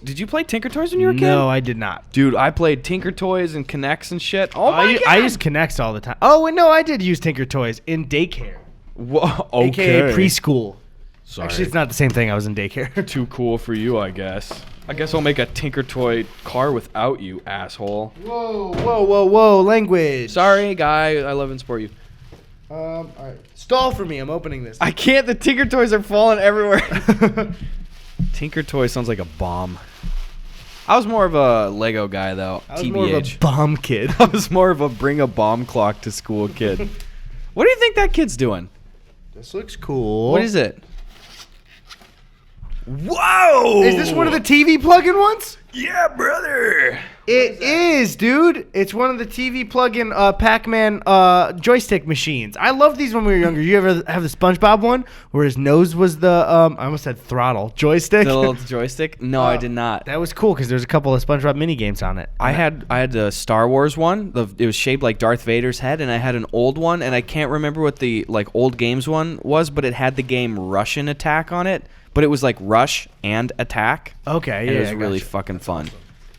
did you play Tinker Toys when you were a kid? No, I did not. Dude, I played Tinker Toys and Connects and shit. Oh my God. I use Connects all the time. Oh, no, I did use Tinker Toys in daycare. Whoa, AKA preschool. Sorry. Actually, it's not the same thing. I was in daycare. Too cool for you, I guess. I guess I'll make a Tinker Toy car without you, asshole. Whoa, language. Sorry, guy. I love and support you. All right. Stall for me. I'm opening this. I can't. The Tinker Toys are falling everywhere. Tinker Toy sounds like a bomb. I was more of a Lego guy, though. I was TBH. more of a bomb kid. I was more of a bring a bomb clock to school kid. What do you think that kid's doing? This looks cool. What is it? Whoa! Is this one of the TV plug-in ones? Yeah, brother. It is, dude. It's one of the TV plug-in Pac-Man joystick machines. I loved these when we were younger. You ever have the SpongeBob one where his nose was the I almost said throttle joystick? The little joystick? No, I did not. That was cool because there's a couple of SpongeBob mini games on it. I had the Star Wars one. It was shaped like Darth Vader's head, and I had an old one, and I can't remember what the old games one was, but it had the game Russian Attack on it. But it was like Rush and Attack. Okay, and yeah, it was really fucking fun.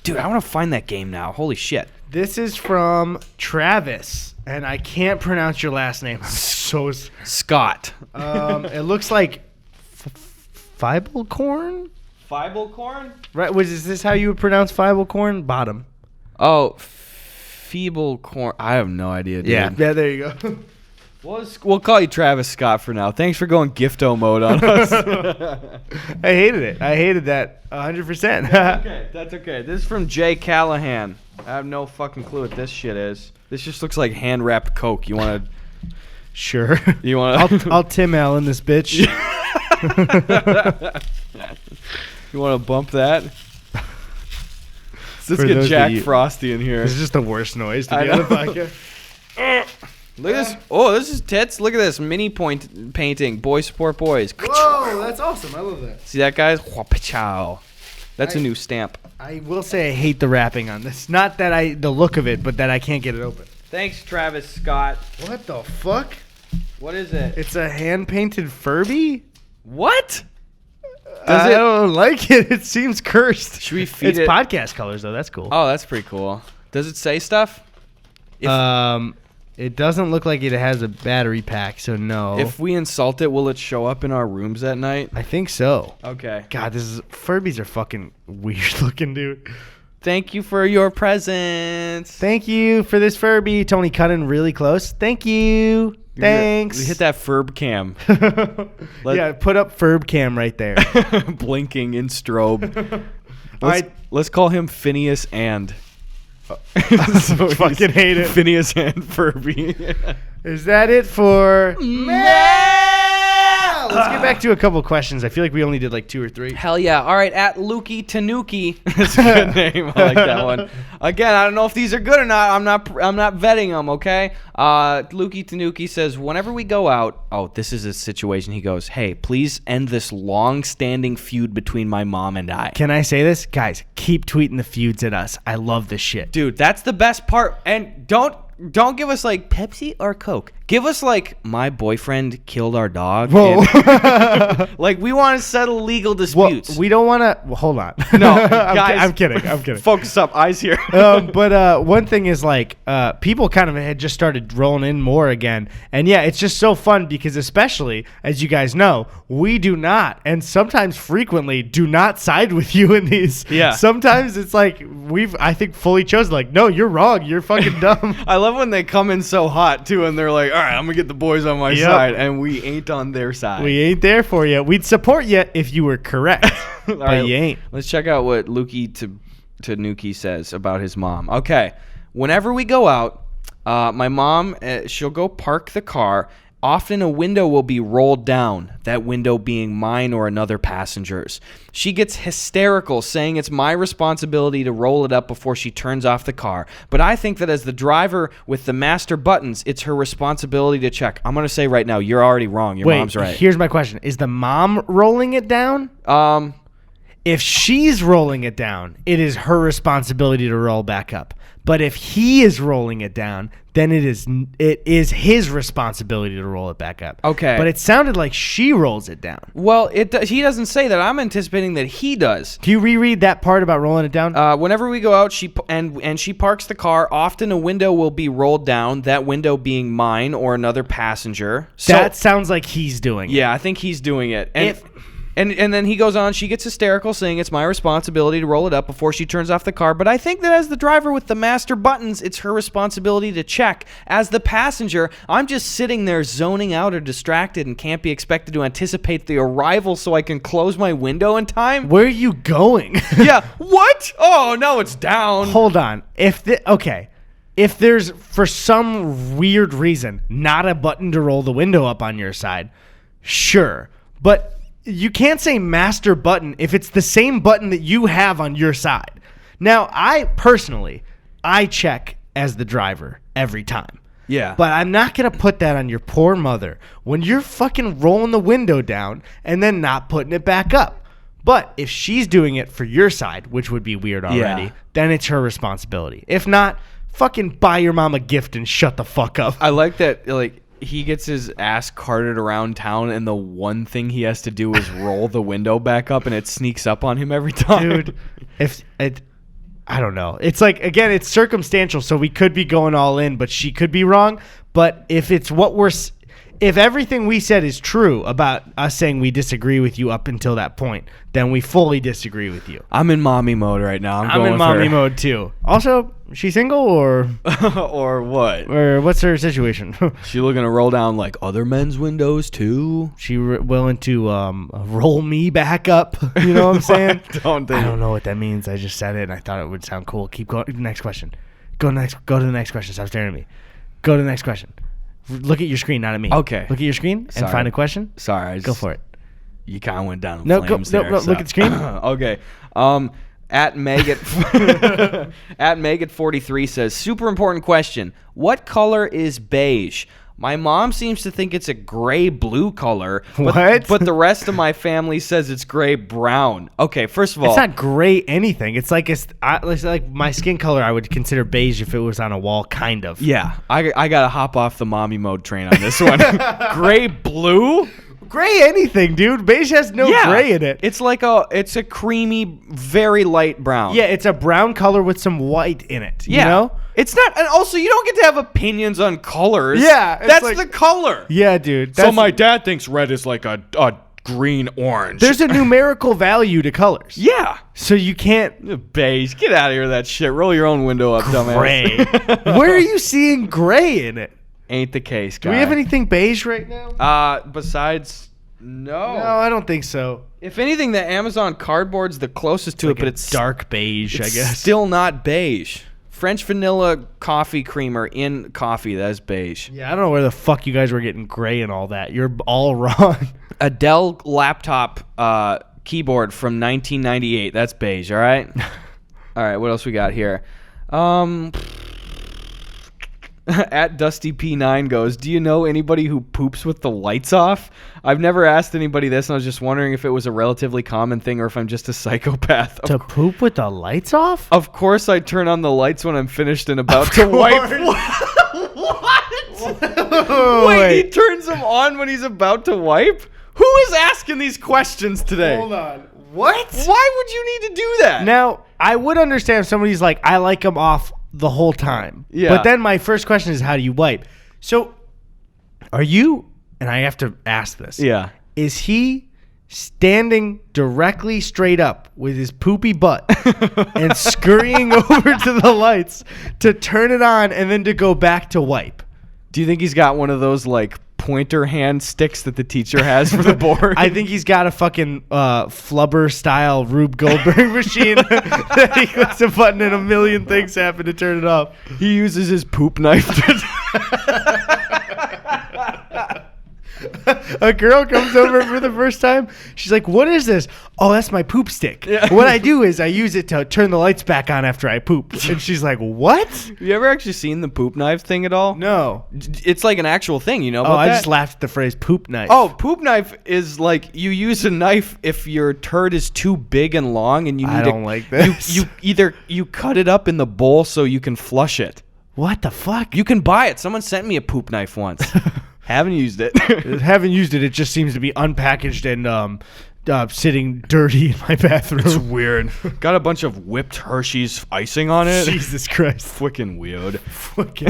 Dude, I want to find that game now. Holy shit. This is from Travis, and I can't pronounce your last name. I'm so Scott. It looks like Fiblecorn? Fiblecorn? Right, is this how you would pronounce Fiblecorn? Bottom. Oh, Feeblecorn. I have no idea, dude. Yeah, there you go. We'll call you Travis Scott for now. Thanks for going Gifto mode on us. I hated it. I hated that 100%. That's okay. This is from Jay Callahan. I have no fucking clue what this shit is. This just looks like hand-wrapped Coke. You want to... Sure. You want to... I'll Tim Allen this bitch. You want to bump that? Let's get Jack Frosty in here. This is just the worst noise to be on the podcast. Look at this. Oh, this is tits. Look at this mini painting. Boys support boys. Whoa, that's awesome. I love that. See that, guys? That's a new stamp. I will say I hate the wrapping on this. Not that the look of it, but that I can't get it open. Thanks, Travis Scott. What the fuck? What is it? It's a hand-painted Furby? What? I don't like it. It seems cursed. Should we feed it? It's podcast colors, though. That's cool. Oh, that's pretty cool. Does it say stuff? It doesn't look like it has a battery pack, so no. If we insult it, will it show up in our rooms at night? I think so. Okay. God, Furbies are fucking weird looking, dude. Thank you for your presents. Thank you for this Furby. Tony cut in really close. Thank you. Thanks. We hit that Furb cam. Yeah, put up Furb cam right there. Blinking in strobe. Alright. Let's call him Phineas and... Fucking hate it. Phineas and Furby. Is that it for mail? let's get back to a couple questions. I feel like we only did like 2 or 3. Hell yeah. All right, at Lukie Tanooki. That's a good name. I like that one. Again, I don't know if these are good or not. I'm not vetting them, okay? Lukie Tanooki says, whenever we go out, this is a situation. He goes, hey, please end this long-standing feud between my mom and I. Can I say this? Guys, keep tweeting the feuds at us. I love this shit. Dude, that's the best part. And don't give us like Pepsi or Coke. Give us like my boyfriend killed our dog. Whoa. Like we want to settle legal disputes. Well, we don't want to. Well, hold on. No, guys, I'm kidding. Focus up, eyes here. But one thing is like people kind of had just started rolling in more again, and yeah, it's just so fun because especially as you guys know, we do not, and sometimes frequently do not side with you in these. Yeah. Sometimes it's like I think fully chosen. Like, no, you're wrong. You're fucking dumb. I love when they come in so hot too, and they're like, all right, I'm gonna get the boys on my side, and we ain't on their side. We ain't there for you. We'd support you if you were correct, but right, you ain't. Let's check out what Lukie Tanooki says about his mom. Okay, whenever we go out, my mom, she'll go park the car. Often a window will be rolled down, that window being mine or another passenger's. She gets hysterical, saying it's my responsibility to roll it up before she turns off the car. But I think that as the driver with the master buttons, it's her responsibility to check. I'm going to say right now, you're already wrong. Your mom's right. Here's my question. Is the mom rolling it down? If she's rolling it down, it is her responsibility to roll back up. But if he is rolling it down, then it is his responsibility to roll it back up. Okay. But it sounded like she rolls it down. Well, he doesn't say that. I'm anticipating that he does. Can you reread that part about rolling it down? Whenever we go out, she parks the car. Often a window will be rolled down, that window being mine or another passenger. So, that sounds like he's doing it. Yeah, I think he's doing it. And then he goes on, she gets hysterical, saying it's my responsibility to roll it up before she turns off the car. But I think that as the driver with the master buttons, it's her responsibility to check. As the passenger, I'm just sitting there zoning out or distracted and can't be expected to anticipate the arrival so I can close my window in time. Where are you going? Yeah, what? Oh, no, it's down. Hold on. If there's, for some weird reason, not a button to roll the window up on your side, sure. But you can't say master button if it's the same button that you have on your side. Now, I check as the driver every time. Yeah. But I'm not going to put that on your poor mother when you're fucking rolling the window down and then not putting it back up. But if she's doing it for your side, which would be weird already, then it's her responsibility. If not, fucking buy your mom a gift and shut the fuck up. I like that, like, he gets his ass carted around town, and the one thing he has to do is roll the window back up, and it sneaks up on him every time. Dude, I don't know. It's like, again, it's circumstantial, so we could be going all in, but she could be wrong. But if everything we said is true about us saying we disagree with you up until that point, then we fully disagree with you. I'm in mommy mode right now. I'm going in mommy mode too. Also, she single or or what? Or what's her situation? She looking to roll down like other men's windows too? She willing to roll me back up? You know what I'm saying? I don't know what that means. I just said it and I thought it would sound cool. Keep going. Next question. Go to the next question. Stop staring at me. Go to the next question. Look at your screen, not at me. Okay. Look at your screen and find a question. Sorry. Go for it. You kind of went down in flames there. No, look at the screen. Okay. At Maggot 43 says, super important question. What color is beige? My mom seems to think it's a gray-blue color. But the rest of my family says it's gray-brown. Okay, first of all, it's not gray anything. It's like my skin color. I would consider beige if it was on a wall, kind of. Yeah, I gotta hop off the mommy mode train on this one. Gray-blue. Gray anything, dude. Beige has no gray in it. It's like it's a creamy, very light brown. Yeah, it's a brown color with some white in it. You know? It's not, and also you don't get to have opinions on colors. Yeah. That's like, the color. Yeah, dude. So my dad thinks red is like a green orange. There's a numerical value to colors. Yeah. So you can't. Beige. Get out of here with that shit. Roll your own window up, dumbass. Gray. Where are you seeing gray in it? Ain't the case, guy. Do we have anything beige right now? Besides, no, I don't think so. If anything, the Amazon cardboard's the closest to it, but it's dark beige, I guess. Still not beige. French vanilla coffee creamer in coffee. That is beige. Yeah, I don't know where the fuck you guys were getting gray and all that. You're all wrong. A Dell laptop keyboard from 1998. That's beige, all right? All right, what else we got here? At Dusty P9 goes, do you know anybody who poops with the lights off? I've never asked anybody this, and I was just wondering if it was a relatively common thing or if I'm just a psychopath. To poop with the lights off? Of course I turn on the lights when I'm finished and about to wipe. What? Wait, he turns them on when he's about to wipe? Who is asking these questions today? Hold on. What? Why would you need to do that? Now, I would understand if somebody's like, I like them off the whole time. Yeah. But then my first question is, how do you wipe? So, are you, and I have to ask this. Yeah. Is he standing directly straight up with his poopy butt and scurrying over to the lights to turn it on and then to go back to wipe? Do you think he's got one of those, like, pointer hand sticks that the teacher has for the board? I think he's got a fucking flubber style Rube Goldberg machine that he clicks a button and a million things happen to turn it off. He uses his poop knife to... A girl comes over for the first time. She's like, what is this? Oh, that's my poop stick. Yeah. What I do is I use it to turn the lights back on after I poop. And she's like, what? You ever actually seen the poop knife thing at all? No. It's like an actual thing, you know about I that? just laughed at the phrase poop knife. Oh, poop knife is like you use a knife if your turd is too big and long and you need I don't like this. You cut it up in the bowl so you can flush it. What the fuck? You can buy it. Someone sent me a poop knife once. Haven't used it. Haven't used it. It just seems to be unpackaged and sitting dirty in my bathroom. It's weird. Got a bunch of whipped Hershey's icing on it. Jesus Christ. Fucking weird. Fucking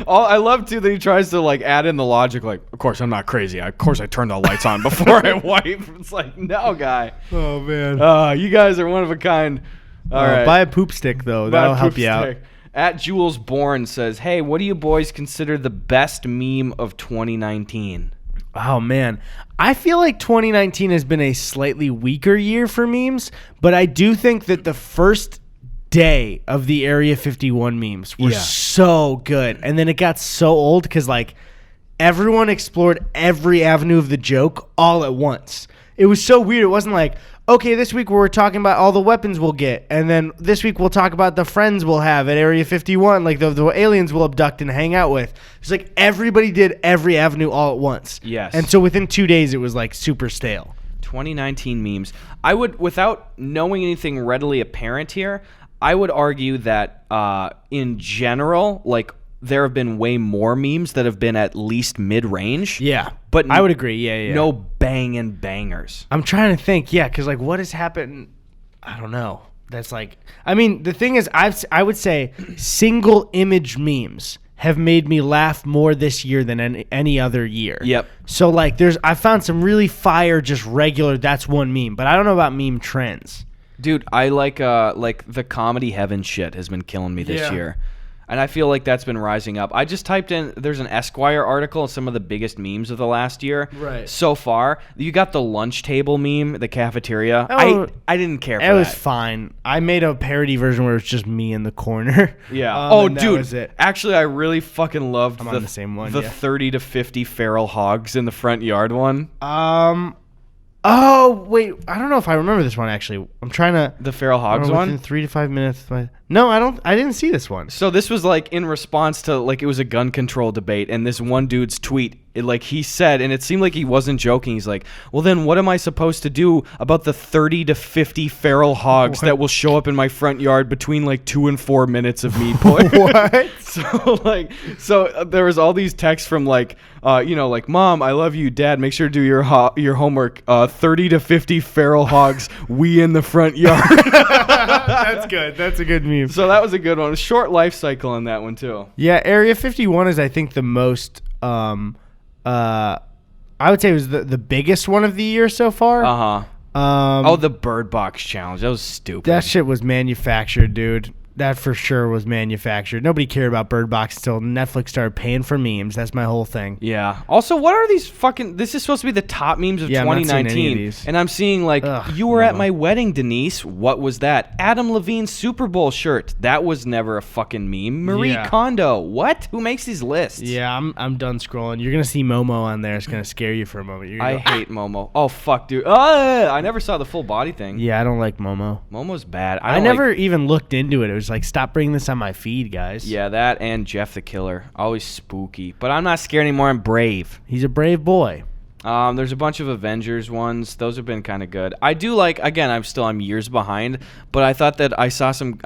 I love, too, that he tries to, like, add in the logic, like, of course, I'm not crazy. Of course, I turn the lights on before I wipe. It's like, no, guy. Oh, man. You guys are one of a kind. All right. Buy a poop stick, though. That'll help you out. At Jules Bourne says, hey, what do you boys consider the best meme of 2019? Oh, man. I feel like 2019 has been a slightly weaker year for memes, but I do think that the first day of the Area 51 memes were so good. And then it got so old because, like, everyone explored every avenue of the joke all at once. It was so weird. It wasn't like, okay, this week we're talking about all the weapons we'll get, and then this week we'll talk about the friends we'll have at Area 51, like the aliens we'll abduct and hang out with. It's like everybody did every avenue all at once. Yes. And so within 2 days, it was like super stale. 2019 memes. I would, without knowing anything readily apparent here, I would argue that in general, like, there have been way more memes that have been at least mid-range. Yeah. But I would agree. Yeah. No banging bangers. I'm trying to think. Yeah, because, like, what has happened? I don't know. That's like, I mean, the thing is, I would say single image memes have made me laugh more this year than any other year. Yep. So, like, I found some really fire, just regular, that's one meme. But I don't know about meme trends. Dude, I like the comedy heaven shit has been killing me this year. And I feel like that's been rising up. I just typed in, there's an Esquire article of some of the biggest memes of the last year. Right. So far. You got the lunch table meme, the cafeteria. Oh, I didn't care for that. It was fine. I made a parody version where it's just me in the corner. Yeah. Dude. That was it. Actually, I really fucking loved I'm on the same one, the 30 to 50 feral hogs in the front yard one. Oh, wait. I don't know if I remember this one, actually. I'm trying to... The feral hogs one? Within 3 to 5 minutes. No, I didn't see this one. So this was, like, in response to, like, it was a gun control debate, and this one dude's tweet, he said, and it seemed like he wasn't joking, he's like, well, then what am I supposed to do about the 30 to 50 feral hogs that will show up in my front yard between, like, 2 and 4 minutes of me? What? So there was all these texts from, like, like, Mom, I love you. Dad, make sure to do your homework. 30 to 50 feral hogs, we in the front yard. That's good. That's a good meme. So that was a good one. A short life cycle on that one, too. Yeah, Area 51 is, I think, the most... I would say it was the biggest one of the year so far. Uh-huh. The Bird Box challenge. That was stupid. That shit was manufactured, dude. That for sure was manufactured. Nobody cared about Bird Box until Netflix started paying for memes. That's my whole thing. Yeah. Also, what are these fucking... This is supposed to be the top memes of 2019. And I'm seeing, like, you were at my wedding, Denise. What was that? Adam Levine's Super Bowl shirt. That was never a fucking meme. Marie Kondo. What? Who makes these lists? Yeah, I'm done scrolling. You're going to see Momo on there. It's going to scare you for a moment. I hate Momo. Oh, fuck, dude. I never saw the full body thing. Yeah, I don't like Momo. Momo's bad. I never even looked into it. It was like, stop bringing this on my feed, guys. Yeah, that and Jeff the Killer. Always spooky. But I'm not scared anymore. I'm brave. He's a brave boy. There's a bunch of Avengers ones. Those have been kind of good. I do like, again, I'm years behind, but I thought that I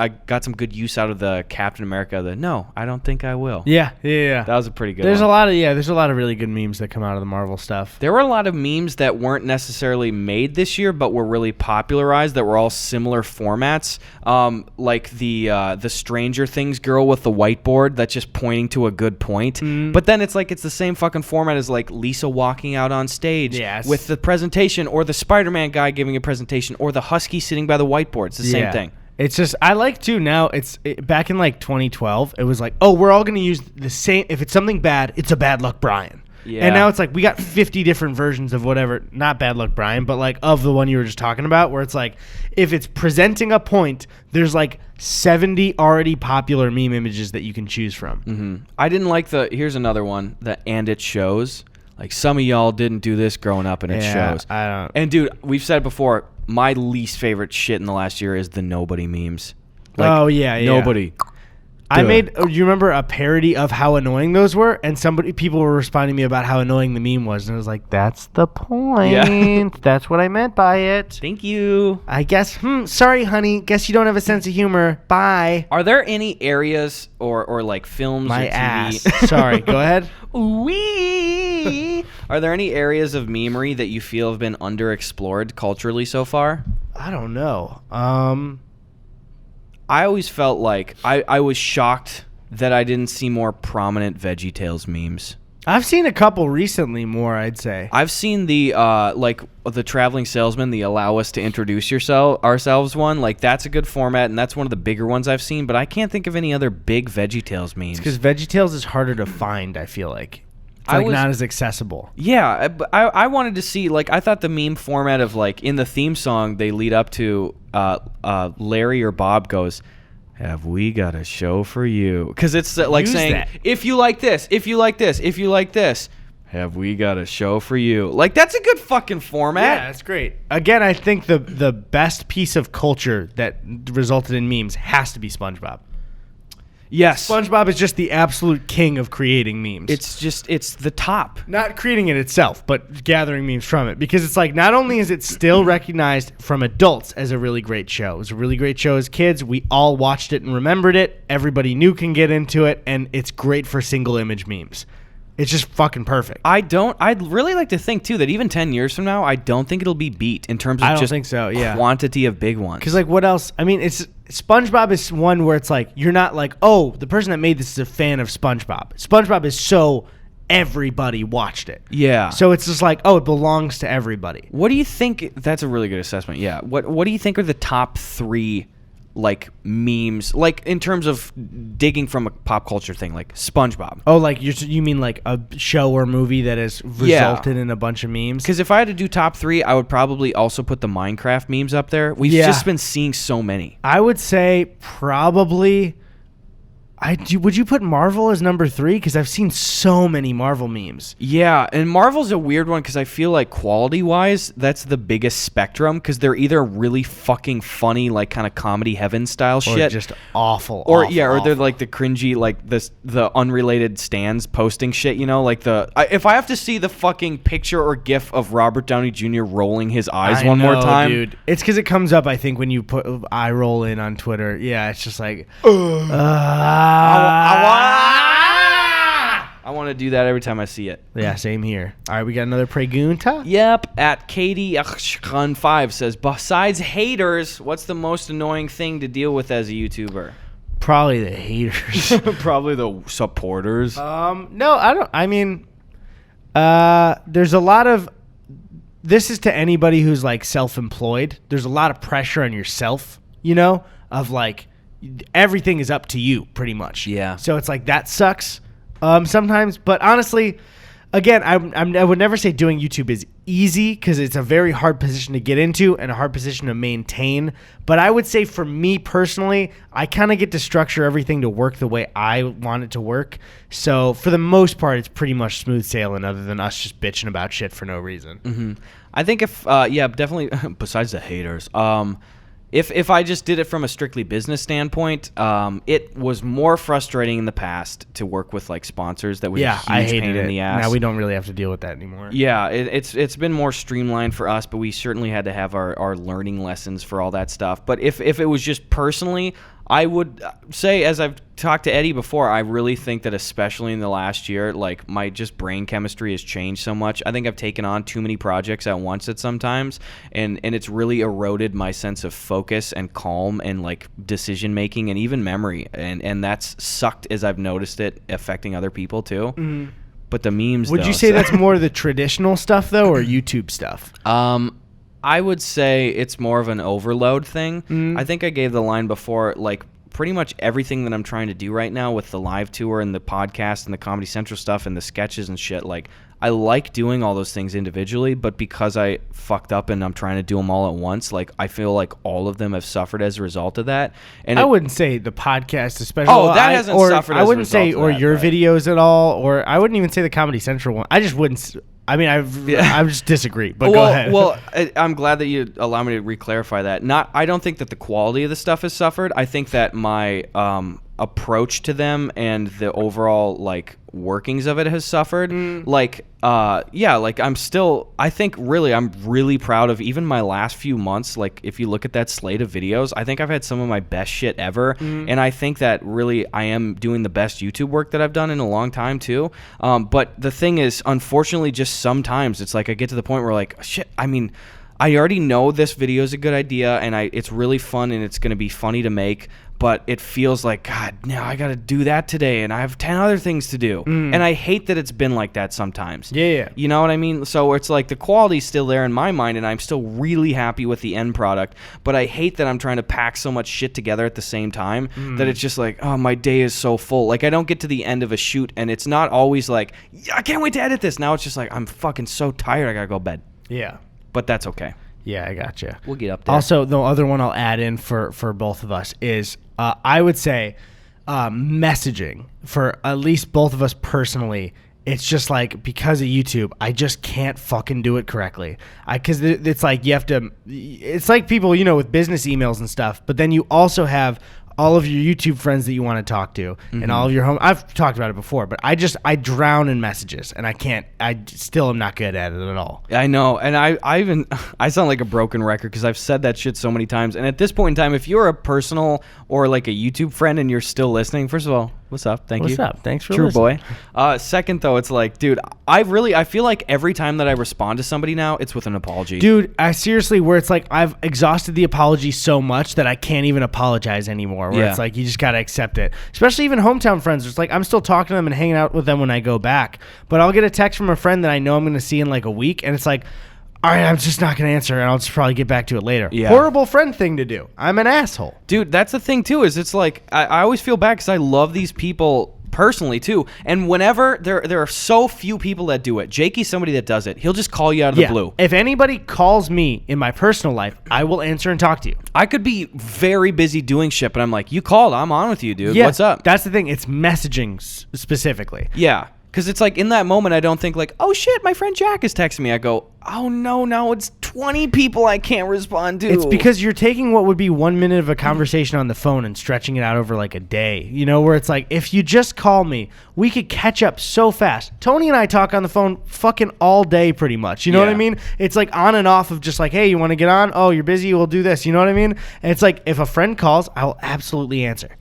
got some good use out of the Captain America. No, I don't think I will. Yeah. That was a pretty good There's one. There's a lot of really good memes that come out of the Marvel stuff. There were a lot of memes that weren't necessarily made this year, but were really popularized that were all similar formats. Like the Stranger Things girl with the whiteboard that's just pointing to a good point. But then it's like it's the same fucking format as like Lisa walking out on stage with the presentation, or the Spider-Man guy giving a presentation, or the Husky sitting by the whiteboard. It's the same thing. It's just, I like too now, back in like 2012, it was like, oh, we're all going to use the same, if it's something bad, it's a Bad Luck Brian. Yeah. And now it's like we got 50 different versions of whatever, not Bad Luck Brian, but like of the one you were just talking about, where it's like if it's presenting a point, there's like 70 already popular meme images that you can choose from. I didn't like here's another one, and it shows. Like, some of y'all didn't do this growing up, and it shows. I don't. And, dude, we've said it before, my least favorite shit in the last year is the nobody memes. Like, nobody. I made, do you remember a parody of how annoying those were? And people were responding to me about how annoying the meme was. And I was like, that's the point. Yeah. That's what I meant by it. Thank you. I guess, sorry, honey. Guess you don't have a sense of humor. Bye. Are there any areas or like films or TV? Ass. Sorry, go ahead. Wee. Are there any areas of memery that you feel have been underexplored culturally so far? I don't know. I always felt like I was shocked that I didn't see more prominent VeggieTales memes. I've seen a couple recently more, I'd say. I've seen the like the traveling salesman, the allow us to introduce ourselves one. Like, that's a good format, and that's one of the bigger ones I've seen, but I can't think of any other big VeggieTales memes. It's because VeggieTales is harder to find, I feel like. It's not as accessible. Yeah, but I wanted to see, like, I thought the meme format of, like, in the theme song, they lead up to Larry or Bob goes, have we got a show for you? Because it's like saying, if you like this, if you like this, if you like this, have we got a show for you? Like, that's a good fucking format. Yeah, that's great. Again, I think the best piece of culture that resulted in memes has to be SpongeBob. Yes. SpongeBob is just the absolute king of creating memes. It's the top. Not creating it itself, but gathering memes from it. Because it's like, not only is it still recognized from adults as a really great show. It was a really great show as kids. We all watched it and remembered it. Everybody new can get into it. And it's great for single image memes. It's just fucking perfect. I'd really like to think, too, that even 10 years from now, I don't think it'll be beat in terms of quantity of big ones. Because, like, what else? I mean, SpongeBob is one where it's like, you're not like, oh, the person that made this is a fan of SpongeBob. SpongeBob is so everybody watched it. Yeah. So it's just like, oh, it belongs to everybody. What do you think? That's a really good assessment. Yeah. What do you think are the top three, like, memes, like, in terms of digging from a pop culture thing, like SpongeBob? Oh, like, you mean like a show or movie that has resulted in a bunch of memes? Because if I had to do top three, I would probably also put the Minecraft memes up there. We've just been seeing so many. I would say probably... Would you put Marvel as number 3? Because I've seen so many Marvel memes. Yeah, and Marvel's a weird one because I feel like quality-wise, that's the biggest spectrum because they're either really fucking funny, like kind of comedy heaven style shit, or just awful. Or they're like the cringy, like the unrelated stands posting shit. You know, like if I have to see the fucking picture or GIF of Robert Downey Jr. rolling his eyes one more time, dude, it's because it comes up. I think when you put eye roll in on Twitter, yeah, it's just like. I want to do that every time I see it. Yeah, same here. All right, we got another Pregunta. Yep. At Katie5 says, besides haters, what's the most annoying thing to deal with as a YouTuber? Probably the haters. Probably the supporters. No, I don't. I mean, there's a lot of. This is to anybody who's like self-employed. There's a lot of pressure on yourself, you know, of like, everything is up to you pretty much. Yeah. So it's like that sucks sometimes. But honestly, again, I would never say doing YouTube is easy because it's a very hard position to get into and a hard position to maintain. But I would say for me personally, I kind of get to structure everything to work the way I want it to work. So for the most part, it's pretty much smooth sailing other than us just bitching about shit for no reason. Mm-hmm. I think if, definitely, besides the haters, if I just did it from a strictly business standpoint, it was more frustrating in the past to work with like sponsors that was a huge pain in the ass. Now we don't really have to deal with that anymore. Yeah, it's been more streamlined for us, but we certainly had to have our learning lessons for all that stuff. But if it was just personally, I would say, as I've talked to Eddie before, I really think that especially in the last year, like my just brain chemistry has changed so much. I think I've taken on too many projects at once at sometimes, and it's really eroded my sense of focus and calm and like decision making and even memory, and that's sucked as I've noticed it affecting other people too. Mm-hmm. But the memes, would you say that's more the traditional stuff though, or YouTube stuff? I would say it's more of an overload thing. Mm. I think I gave the line before, like pretty much everything that I'm trying to do right now with the live tour and the podcast and the Comedy Central stuff and the sketches and shit, like I like doing all those things individually, but because I fucked up and I'm trying to do them all at once, like I feel like all of them have suffered as a result of that. And I wouldn't say the podcast especially. Oh, that hasn't suffered as a result of that. I wouldn't say or your videos at all, or I wouldn't even say the Comedy Central one. I just wouldn't. I mean, I just disagree, but go ahead. Well, I'm glad that you allow me to re-clarify that. I don't think that the quality of the stuff has suffered. I think that my approach to them and the overall like workings of it has suffered. Like I think really I'm really proud of even my last few months. Like if you look at that slate of videos, I think I've had some of my best shit ever. And I think that really I am doing the best YouTube work that I've done in a long time too. But the thing is, unfortunately, just sometimes it's like I get to the point where like, shit, I mean, I already know this video is a good idea and it's really fun and it's going to be funny to make, but it feels like, God, now I got to do that today and I have 10 other things to do. And I hate that it's been like that sometimes. Yeah. You know what I mean? So it's like the quality's still there in my mind and I'm still really happy with the end product, but I hate that I'm trying to pack so much shit together at the same time that it's just like, oh, my day is so full. Like I don't get to the end of a shoot and it's not always like, yeah, I can't wait to edit this. Now it's just like, I'm fucking so tired, I got to go to bed. Yeah. But that's okay. Yeah, I gotcha. We'll get up there. Also, the other one I'll add in for both of us is I would say messaging for at least both of us personally. It's just like because of YouTube, I just can't fucking do it correctly. Because it's like you have to. It's like people, with business emails and stuff. But then you also have all of your YouTube friends that you want to talk to and all of your home. I've talked about it before, but I drown in messages and I still am not good at it at all. I know. And I sound like a broken record because I've said that shit so many times. And at this point in time, if you're a personal or like a YouTube friend and you're still listening, first of all, what's up? Thank you. What's up? Thanks for True listening. Boy. Second, though, it's like, dude, I feel like every time that I respond to somebody now, it's with an apology. Dude, I seriously, where it's like I've exhausted the apology so much that I can't even apologize anymore. Where it's like you just got to accept it. Especially even hometown friends. It's like I'm still talking to them and hanging out with them when I go back. But I'll get a text from a friend that I know I'm going to see in like a week. And it's like, all right, I'm just not going to answer, and I'll just probably get back to it later. Yeah. Horrible friend thing to do. I'm an asshole. Dude, that's the thing, too, is it's like, I always feel bad because I love these people personally, too. And whenever, there are so few people that do it. Jakey's somebody that does it. He'll just call you out of the blue. If anybody calls me in my personal life, I will answer and talk to you. I could be very busy doing shit, but I'm like, you called. I'm on with you, dude. Yeah, what's up? That's the thing. It's messaging specifically. Yeah. Because it's like in that moment, I don't think like, oh shit, my friend Jack is texting me. I go, oh no, now it's 20 people I can't respond to. It's because you're taking what would be 1 minute of a conversation on the phone and stretching it out over like a day. Where it's like, if you just call me, we could catch up so fast. Tony and I talk on the phone fucking all day pretty much. You know what I mean? It's like on and off of just like, hey, you want to get on? Oh, you're busy? We'll do this. You know what I mean? And it's like, if a friend calls, I'll absolutely answer.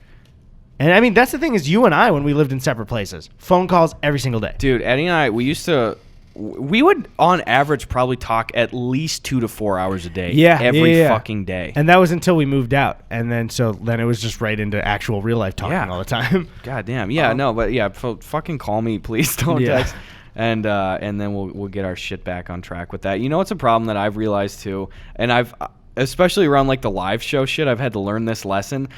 And I mean, that's the thing is you and I, when we lived in separate places, phone calls every single day. Dude, Eddie and I, we would on average probably talk at least 2 to 4 hours a day. Every fucking day. And that was until we moved out. And then it was just right into actual real life talking all the time. God damn. Yeah, no, but yeah, fucking call me, please. Don't text. And then we'll get our shit back on track with that. You know, it's a problem that I've realized too. And especially around like the live show shit, I've had to learn this lesson.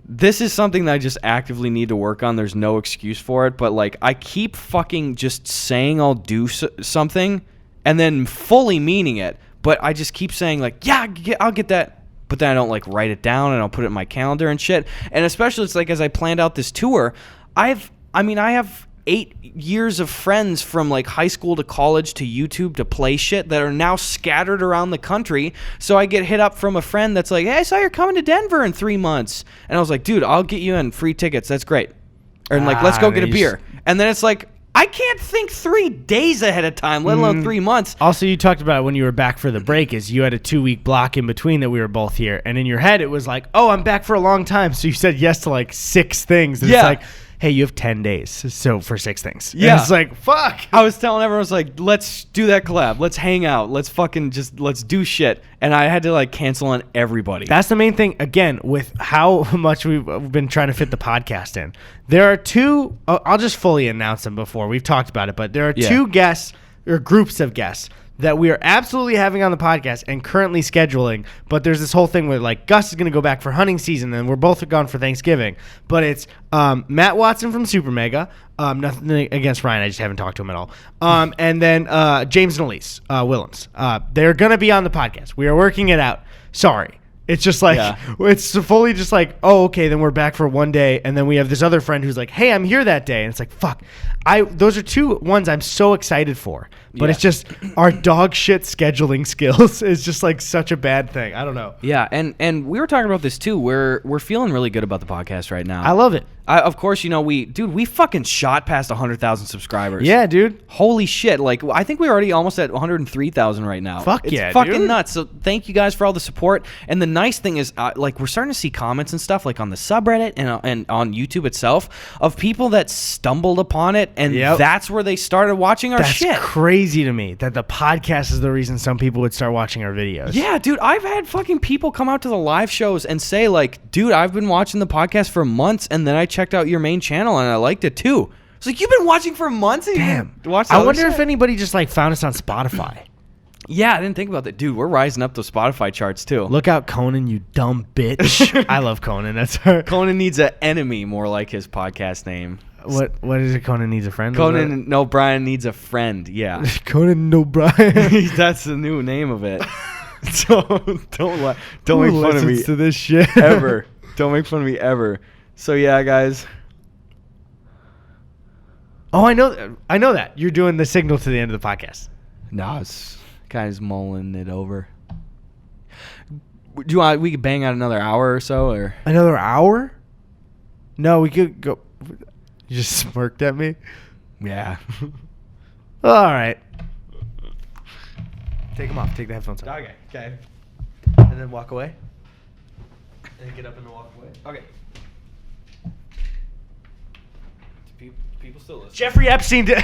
this is something that I just actively need to work on. There's no excuse for it, but like I keep fucking just saying I'll do something and then fully meaning it, but I just keep saying like, yeah, I'll get that, but then I don't like write it down and I'll put it in my calendar and shit. And especially it's like as I planned out this tour, I have 8 years of friends from like high school to college to YouTube to play shit that are now scattered around the country. So I get hit up from a friend that's like, hey, I saw you're coming to Denver in 3 months. And I was like, dude, I'll get you in free tickets. That's great. Or like, let's go get a beer. And then it's like, I can't think 3 days ahead of time, let alone 3 months. Also, you talked about when you were back for the break is you had a 2-week block in between that we were both here. And in your head, it was like, oh, I'm back for a long time. So you said yes to like 6 things. And it's like, hey, you have 10 days, so for 6 things. Yeah. And it's like, fuck. I was telling everyone, I was like, let's do that collab. Let's hang out. Let's do shit. And I had to like cancel on everybody. That's the main thing, again, with how much we've been trying to fit the podcast in. There are 2, I'll just fully announce them before. We've talked about it, but there are 2 guests or groups of guests that we are absolutely having on the podcast and currently scheduling, but there's this whole thing where like Gus is going to go back for hunting season and we're both gone for Thanksgiving, but it's Matt Watson from Super Mega, nothing against Ryan, I just haven't talked to him at all, and then James and Elise Willems. They're going to be on the podcast. We are working it out. Sorry. It's just like, it's fully just like, oh, okay, then we're back for one day. And then we have this other friend who's like, hey, I'm here that day. And it's like, fuck. Those are 2 ones I'm so excited for. But it's just our dog shit scheduling skills is just like such a bad thing. I don't know. Yeah, and we were talking about this too. We're feeling really good about the podcast right now. I love it. Of course, you know, we fucking shot past 100,000 subscribers. Yeah, dude. Holy shit. Like, I think we're already almost at 103,000 right now. Fuck it's yeah, fucking dude. nuts. So thank you guys for all the support. And the nice thing is, like, we're starting to see comments and stuff, like on the subreddit and on YouTube itself, of people that stumbled upon it, and that's where they started watching our shit. That's crazy to me that the podcast is the reason some people would start watching our videos. Yeah, dude, I've had fucking people come out to the live shows and say, like, dude, I've been watching the podcast for months, and then I checked out your main channel and I liked it too. It's like, you've been watching for months? And damn. I wonder if anybody just like found us on Spotify. Yeah, I didn't think about that. Dude, we're rising up those Spotify charts too. Look out, Conan, you dumb bitch. I love Conan. That's her. Conan needs an enemy, more like his podcast name. What is it? Conan needs a friend? Conan, no, Brian needs a friend. Yeah. Conan, no, Brian. That's the new name of it. So don't make fun of me to this shit ever. Don't make fun of me ever. So yeah, guys. Oh, I know that. You're doing the signal to the end of the podcast. No, it's guys mulling it over. Do you want we could bang out another hour or so, or another hour? No, we could go. You just smirked at me. Yeah. All right. Take them off. Take the headphones off. Okay. And then walk away. And then get up and walk away. Okay. People still listen. Jeffrey Epstein did.